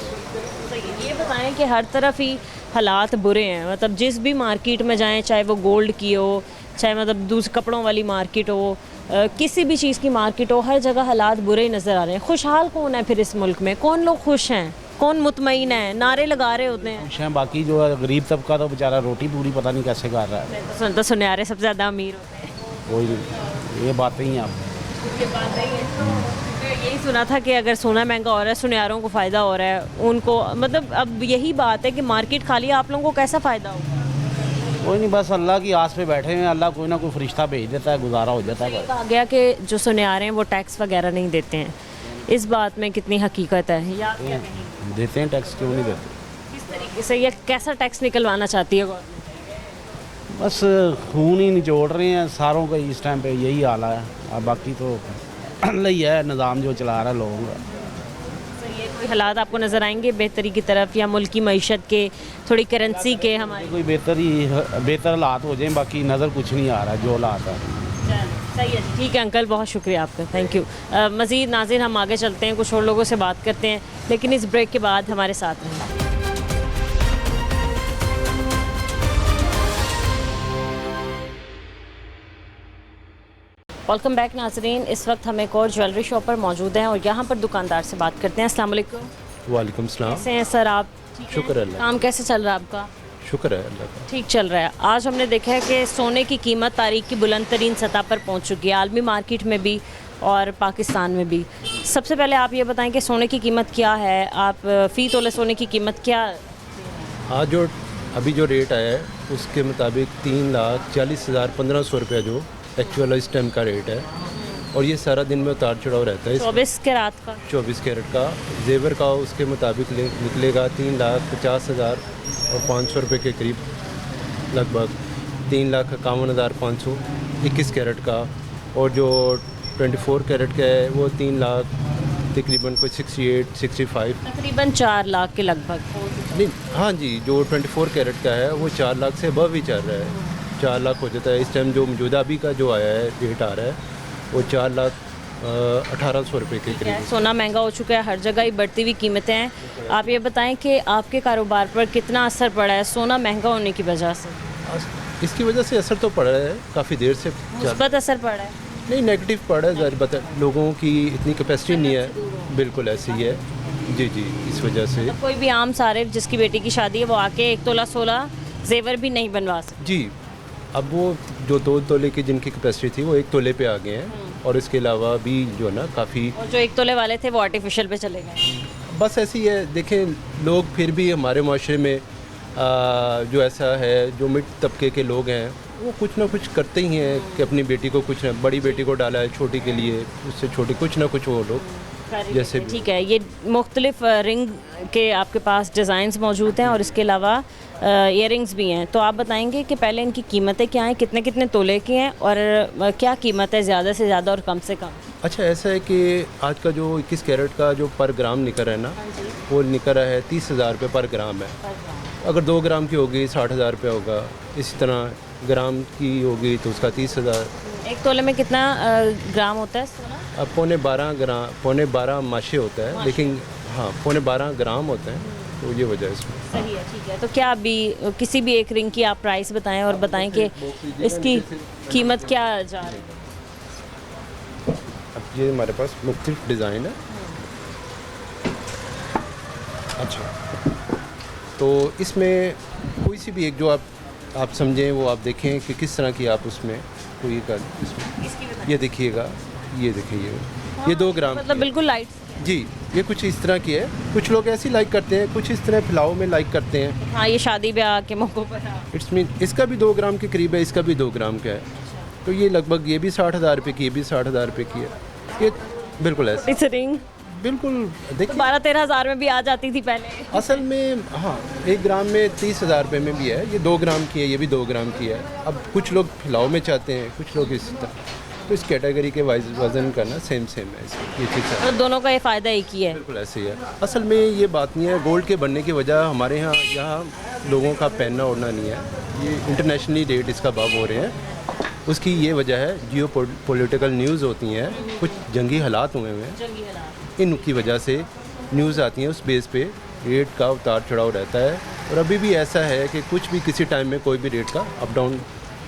ये बताएं कि हर तरफ ही हालात बुरे हैं, मतलब जिस भी मार्केट में जाएं, चाहे वो गोल्ड की हो, चाहे मतलब दूसरे कपड़ों वाली मार्केट हो, किसी भी चीज़ की मार्केट हो, हर जगह हालात बुरे ही नज़र आ रहे हैं। खुशहाल कौन है फिर इस मुल्क में? कौन लोग खुश हैं, कौन मुतमईन है? नारे लगा रहे होते हैं खुश हैं, बाकी जो है गरीब तबका तो बेचारा रोटी पूरी पता नहीं कैसे कर रहा है। तो सुनहरे सबसे ज़्यादा अमीर होते हैं। वही ये बातें ही हैं। आप ये बात नहीं है, यही सुना था कि अगर सोना महंगा हो रहा है सुनहरों को फ़ायदा हो रहा है, उनको मतलब अब यही बात है कि मार्केट खाली है, आप लोगों को कैसा फ़ायदा होगा? कोई नहीं, बस अल्लाह की आस पे बैठे हैं, अल्लाह कोई ना कोई फरिश्ता भेज देता है, गुजारा हो जाता है। कहा गया कि जो सुनहरे हैं वो टैक्स वगैरह नहीं देते हैं, इस बात में कितनी हकीकत है या क्या कहेंगे? देते हैं टैक्स, क्यों नहीं देते? किस तरीके से या कैसा टैक्स निकलवाना चाहती है गवर्नमेंट? बस खून ही निचोड़ रहे हैं सारों का, इस टाइम पे यही हाल है। अब बाकी तो अल्लाह ही है निज़ाम जो चला रहा है लोगों का। ये कोई हालात आपको नज़र आएंगे बेहतरी की तरफ, या मुल्क की मईशत के, थोड़ी करेंसी के हमारे कोई बेहतर हालात हो जाए, बाकी नज़र कुछ नहीं आ रहा जो हालात है। सही है, ठीक है अंकल, बहुत शुक्रिया आपका, थैंक यू। मज़ीद नाज़रीन हम आगे चलते हैं, कुछ और लोगों से बात करते हैं, लेकिन इस ब्रेक के बाद हमारे साथ रहें। वेलकम बैक नाजरीन, इस वक्त हम एक और ज्वेलरी शॉप पर मौजूद हैं और यहाँ पर दुकानदार से बात करते हैं। अस्सलाम वालेकुम। वालेकुम सलाम। कैसे हैं सर आप? शुक्र अल्लाह। काम कैसे चल रहा है आपका? शुक्र है अल्लाह का। ठीक चल रहा है। आज हमने देखा है कि सोने की कीमत तारीख की बुलंद तरीन सतह पर पहुँच चुकी है, आलमी मार्केट में भी और पाकिस्तान में भी। सबसे पहले आप ये बताएं कि सोने की कीमत क्या है, आप फ़ी तोले सोने की कीमत क्या? आज जो अभी जो रेट आया है उसके मुताबिक 3,40,1500 रुपया जो एक्चुअल इस टाइम का रेट है, और ये सारा दिन में उतार चढ़ाव रहता है। 24 के रात का 24 कैरेट का जेवर का उसके मुताबिक निकलेगा 3,50,000 और 500 रुपये के करीब, लगभग 3,51,500 21 कैरेट का। और जो 24 कैरेट का है वो 3 लाख तकरीबन कोई 68-65 तकरीबन 4 लाख के लगभग। नहीं, हाँ जी, जो 24 कैरेट का है वो 4 लाख से अबव ही चल रहा है, 4 लाख हो जाता है इस टाइम। जो मौजूदा अभी का जो आया है रेट आ रहा है वो 4,18,000 रुपये के करीब। सोना महंगा हो चुका है, हर जगह ही बढ़ती हुई कीमतें हैं। आप ये बताएं कि आपके कारोबार पर कितना असर पड़ा है सोना महंगा होने की वजह से? इसकी वजह से असर तो पड़ रहा है, काफ़ी देर से। मुस्बत असर पड़ा है? नहीं, नेगेटिव पड़ा है, ज़ाहिर बता लोगों की इतनी कैपेसिटी नहीं है, बिल्कुल ऐसी ही है जी जी। इस वजह से कोई भी आम सारे जिसकी बेटी की शादी है वो आके 1 तोला 16 जेवर भी नहीं बनवा सकते जी। अब वो जो 2 तोले की जिनकी कैपेसिटी थी वो 1 तोले पे आ गए हैं, और इसके अलावा भी जो है ना काफ़ी, और जो 1 तोले वाले थे वो आर्टिफिशियल पे चले गए। बस ऐसी है। देखें, लोग फिर भी हमारे माशरे में जो ऐसा है, जो मिड तबके के लोग हैं वो कुछ ना कुछ करते ही हैं कि अपनी बेटी को कुछ, बड़ी बेटी को डाला है, छोटी के लिए, उससे छोटी, कुछ ना कुछ वो लोग जैसे भी। ठीक है, ये मुख्तलिफ रिंग के आपके पास डिज़ाइंस मौजूद हैं और इसके अलावा इयररिंग्स भी हैं। तो आप बताएंगे कि पहले इनकी कीमतें क्या हैं, कितने कितने तोले की हैं और क्या कीमत है ज़्यादा से ज़्यादा और कम से कम? अच्छा, ऐसा है कि आज का जो 21 कैरेट का जो पर ग्राम निकर है ना, वो निकर है 30,000 रुपये पर ग्राम है। अगर 2 ग्राम की होगी 60,000 रुपये होगा, इसी तरह ग्राम की होगी तो उसका 30,000। एक तोले में कितना ग्राम होता है सोना? अब पौने 12 माशे होता है, लेकिन हाँ 12.5 ग्राम होते हैं, तो ये वजह है इसमें। सही है, ठीक है। तो क्या अभी किसी भी एक रिंग की आप प्राइस बताएं और बताएं कि इसकी कीमत क्या जा रही है? अब ये हमारे पास मुख्तलिफ डिज़ाइन है। अच्छा, तो इसमें कोई सी भी एक जो आप समझें, वो आप देखें कि किस तरह की आप उसमें कोई कर, इसमें ये देखिएगा, ये देखिए, ये 2 ग्राम मतलब बिल्कुल लाइट जी, ये कुछ इस तरह की है। कुछ लोग ऐसी लाइक करते हैं, कुछ इस तरह फुलाव में लाइक करते हैं। हाँ, ये शादी ब्याह के मौक़ों पर। इट्स मीन इसका भी 2 ग्राम के करीब है, इसका भी 2 ग्राम का है, तो ये लगभग ये भी 60,000 रुपये की, ये भी 60,000 रुपये की है। ये बिल्कुल ऐसे इस रिंग बिल्कुल तो देखिए 12-13 हज़ार में भी आ जाती थी पहले। असल में हाँ, 1 ग्राम में 30,000 रुपये में भी है, ये 2 ग्राम की है, ये भी 2 ग्राम की है। अब कुछ लोग फुलाव में चाहते हैं, कुछ लोग इस तरह, तो इस कैटेगरी के वाइज वज़न करना सेम है ये चीज़ है। और दोनों का ये फ़ायदा एक ही है। बिल्कुल ऐसे ही है। असल में ये बात नहीं है, गोल्ड के बनने की वजह हमारे यहाँ लोगों का पहनना ओढ़ना नहीं है, ये इंटरनेशनली रेट इसका भाव हो रहे हैं। उसकी ये वजह है, जियो पॉलिटिकल न्यूज़ होती हैं, कुछ जंगी हालात हुए हैं, इनकी वजह से न्यूज़ आती हैं, उस बेस पे रेट का उतार चढ़ाव रहता है। और अभी भी ऐसा है कि कुछ भी किसी टाइम में कोई भी रेट का अप डाउन।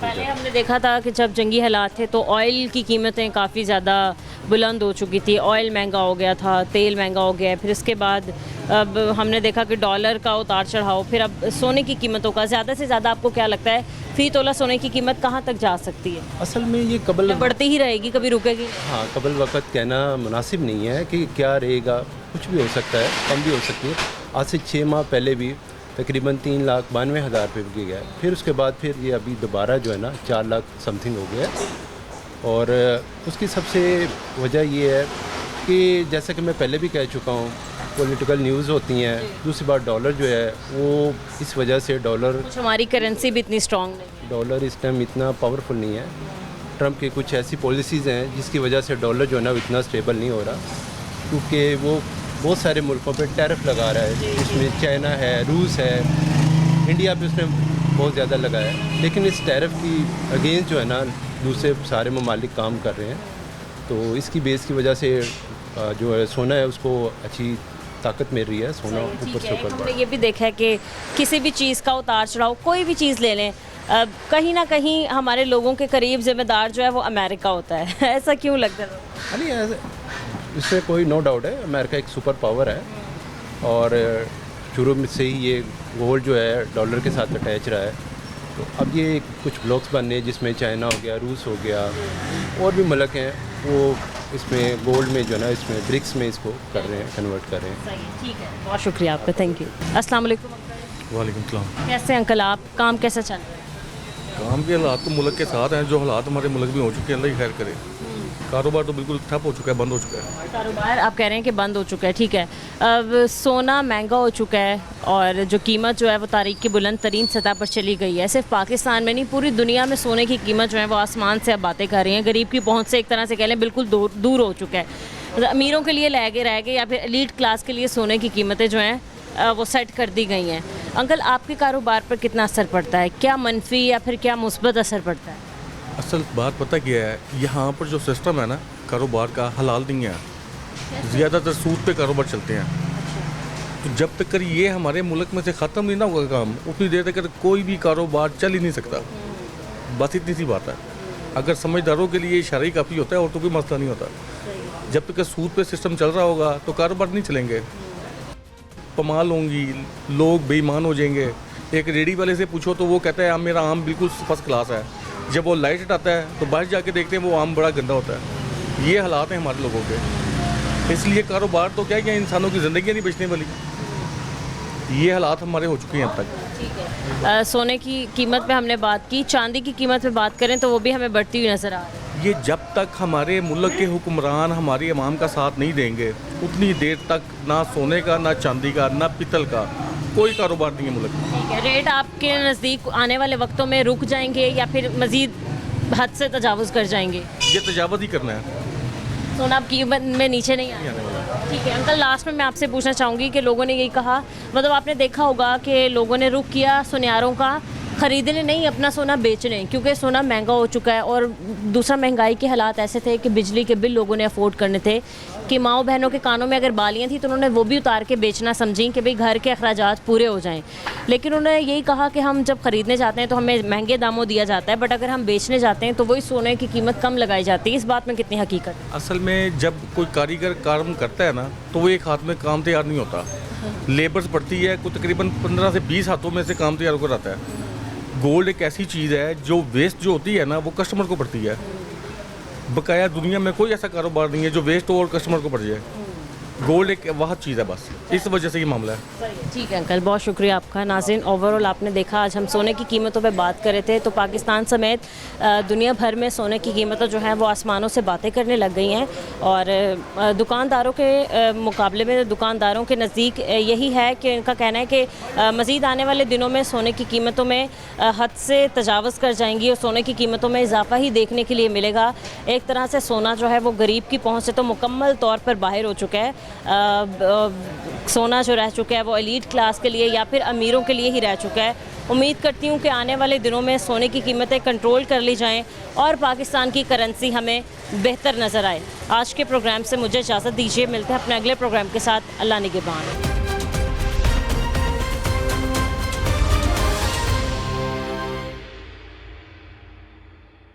पहले हमने देखा था कि जब जंगी हालात थे तो ऑयल की कीमतें काफ़ी ज़्यादा बुलंद हो चुकी थी, ऑयल महंगा हो गया था, तेल महंगा हो गया है। फिर इसके बाद अब हमने देखा कि डॉलर का उतार चढ़ाव, फिर अब सोने की कीमतों का। ज़्यादा से ज़्यादा आपको क्या लगता है फ़ी तोला सोने की कीमत कहाँ तक जा सकती है? असल में ये कबल बढ़ती ही रहेगी, कभी रुकेगी? हाँ, कबल वक़्त कहना मुनासिब नहीं है कि क्या रहेगा, कुछ भी हो सकता है, कम भी हो सकती है। आज से 6 माह पहले भी तकरीबन 3,92,000 रुपये बिक गया है। फिर उसके बाद फिर ये अभी दोबारा जो है ना 4 लाख समथिंग हो गया है। और उसकी सबसे वजह ये है कि जैसा कि मैं पहले भी कह चुका हूँ, पॉलिटिकल न्यूज़ होती हैं। दूसरी बात डॉलर जो है वो इस वजह से कुछ हमारी करेंसी भी इतनी स्ट्रॉन्ग नहीं, डॉलर इस टाइम इतना पावरफुल नहीं है। ट्रंप की कुछ ऐसी पॉलिसीज़ हैं जिसकी वजह से डॉलर जो है ना इतना स्टेबल नहीं हो रहा, क्योंकि वो बहुत सारे मुल्कों पे टैरिफ लगा रहा है। इसमें चाइना है, रूस है, इंडिया पे उसने बहुत ज़्यादा लगाया है। लेकिन इस टैरिफ की अगेंस्ट जो है ना दूसरे सारे ममालिक काम कर रहे हैं, तो इसकी बेस की वजह से जो है सोना है उसको अच्छी ताकत मिल रही है। सोना ऊपर से ऊपर हमने ये भी देखा है कि किसी भी चीज़ का उतार चढ़ाव, कोई भी चीज़ ले लें, कहीं ना कहीं हमारे लोगों के करीब जिम्मेदार जो है वो अमेरिका होता है। ऐसा क्यों लगता है? नहीं, इसमें कोई नो डाउट है, अमेरिका एक सुपर पावर है और शुरू में से ही ये गोल्ड जो है डॉलर के साथ अटैच रहा है। तो अब ये कुछ ब्लॉक्स बनने हैं जिसमें चाइना हो गया, रूस हो गया, और भी मुल्क हैं, वो इसमें गोल्ड में जो है ना इसमें ब्रिक्स में इसको कर रहे हैं, कन्वर्ट कर रहे हैं। सही, ठीक है, बहुत शुक्रिया आपका, थैंक यू। अस्सलाम वालेकुम। वालेकुम सलाम। कैसे हैं अंकल आप? काम कैसा चल रहा है? काम के हालात तो मुल्क के साथ हैं, जो हालात हमारे मुल्क में हो चुके हैं, अल्लाह ही खैर करे। कारोबार तो बिल्कुल ठप हो चुका है, बंद हो चुका है। कारोबार आप कह रहे हैं कि बंद हो चुका है, ठीक है। अब सोना महंगा हो चुका है और जो कीमत जो है वो तारीख की बुलंद तरीन सतह पर चली गई है। सिर्फ पाकिस्तान में नहीं, पूरी दुनिया में सोने की कीमत जो है वो आसमान से अब बातें कर रही हैं। गरीब की पहुंच से एक तरह से कह लें बिल्कुल दूर हो चुका है। अमीरों के लिए रह गए या फिर एलीट क्लास के लिए सोने की कीमतें जो हैं वो सेट कर दी गई हैं। अंकल, आपके कारोबार पर कितना असर पड़ता है? क्या मनफी या फिर क्या मुस्बत असर पड़ता है? असल बात पता क्या है, यहाँ पर जो सिस्टम है ना कारोबार का, हलाल नहीं है। ज़्यादातर सूद पे कारोबार चलते हैं। तो जब तक कर ये हमारे मुल्क में से ख़त्म नहीं ना होगा काम, उतनी देर तक कोई भी कारोबार चल ही नहीं सकता। बस इतनी सी बात है। अगर समझदारों के लिए इशारा ही काफ़ी होता है और तो कोई मसला नहीं होता। जब तक सूद पे सिस्टम चल रहा होगा तो कारोबार नहीं चलेंगे, पमाल होंगी, लोग बेईमान हो जाएंगे। एक रेडी वाले से पूछो तो वो कहता है मेरा आम बिल्कुल फर्स्ट क्लास है, जब वो लाइट हटाता है तो बाहर जाके देखते हैं वो आम बड़ा गंदा होता है। ये हालात हैं हमारे लोगों के। इसलिए कारोबार तो क्या इंसानों की ज़िंदगी नहीं बचने वाली। ये हालात हमारे हो चुके हैं अब तक। ठीक है। सोने की कीमत पे हमने बात की, चांदी की कीमत पे बात करें तो वो भी हमें बढ़ती हुई नज़र आ रही है। ये जब तक हमारे मुल्क के हुक्मरान हमारी अवाम का साथ नहीं देंगे उतनी देर तक ना सोने का, ना चांदी का, ना पीतल का कोई कारोबार नहीं है मुल्क में। ठीक है, रेट आपके नज़दीक आने वाले वक्तों में रुक जाएंगे या फिर मज़ीद हद से तजावुज़ कर जाएंगे? ये तजावत ही करना है, सोना अब कीमत में नीचे नहीं आने वाला। ठीक है अंकल, लास्ट में मैं आपसे पूछना चाहूँगी कि लोगों ने यही कहा, मतलब आपने देखा होगा कि लोगों ने रुख किया सुनियारों का ख़रीदने नहीं, अपना सोना बेचने, क्योंकि सोना महंगा हो चुका है। और दूसरा, महंगाई के हालात ऐसे थे कि बिजली के बिल लोगों ने अफोर्ड करने थे कि माओ बहनों के कानों में अगर बालियाँ थी तो उन्होंने वो भी उतार के बेचना समझी कि भाई घर के अखराजात पूरे हो जाएं। लेकिन उन्होंने यही कहा कि हम जब ख़रीदने जाते हैं तो हमें महंगे दामों दिया जाता है, बट अगर हम बेचने जाते हैं तो वही सोने की कीमत कम लगाई जाती है। इस बात में कितनी हकीकत है? असल में जब कोई कारीगर काम करता है ना तो वो एक हाथ में काम तैयार नहीं होता, लेबर्स पड़ती है, कोई तकरीबन 15 से 20 हाथों में से काम तैयार होकर आता है। गोल्ड एक ऐसी चीज़ है जो वेस्ट जो होती है ना वो कस्टमर को पड़ती है। बकाया दुनिया में कोई ऐसा कारोबार नहीं है जो वेस्ट हो और कस्टमर को पड़ जाए। गोल्ड एक वाहद चीज़ है, बस इस वजह से ये मामला है। ठीक है अंकल, बहुत शुक्रिया आपका। नाज़रीन, ओवरऑल आपने देखा आज हम सोने की कीमतों पे बात कर रहे थे तो पाकिस्तान समेत दुनिया भर में सोने की कीमतें जो हैं वो आसमानों से बातें करने लग गई हैं। और दुकानदारों के मुकाबले में दुकानदारों के नज़दीक यही है कि इनका कहना है कि मज़ीद आने वाले दिनों में सोने की कीमतों में हद से तजावज़ कर जाएंगी और सोने की कीमतों में इजाफा ही देखने के लिए मिलेगा। एक तरह से सोना जो है वो गरीब की पहुँच से तो मुकम्मल तौर पर बाहर हो चुका है। सोना जो रह चुका है वो एलीट क्लास के लिए या फिर अमीरों के लिए ही रह चुका है। उम्मीद करती हूँ कि आने वाले दिनों में सोने की कीमतें कंट्रोल कर ली जाएं और पाकिस्तान की करेंसी हमें बेहतर नज़र आए। आज के प्रोग्राम से मुझे इजाज़त दीजिए, मिलते हैं अपने अगले प्रोग्राम के साथ। अल्लाह निगहबान।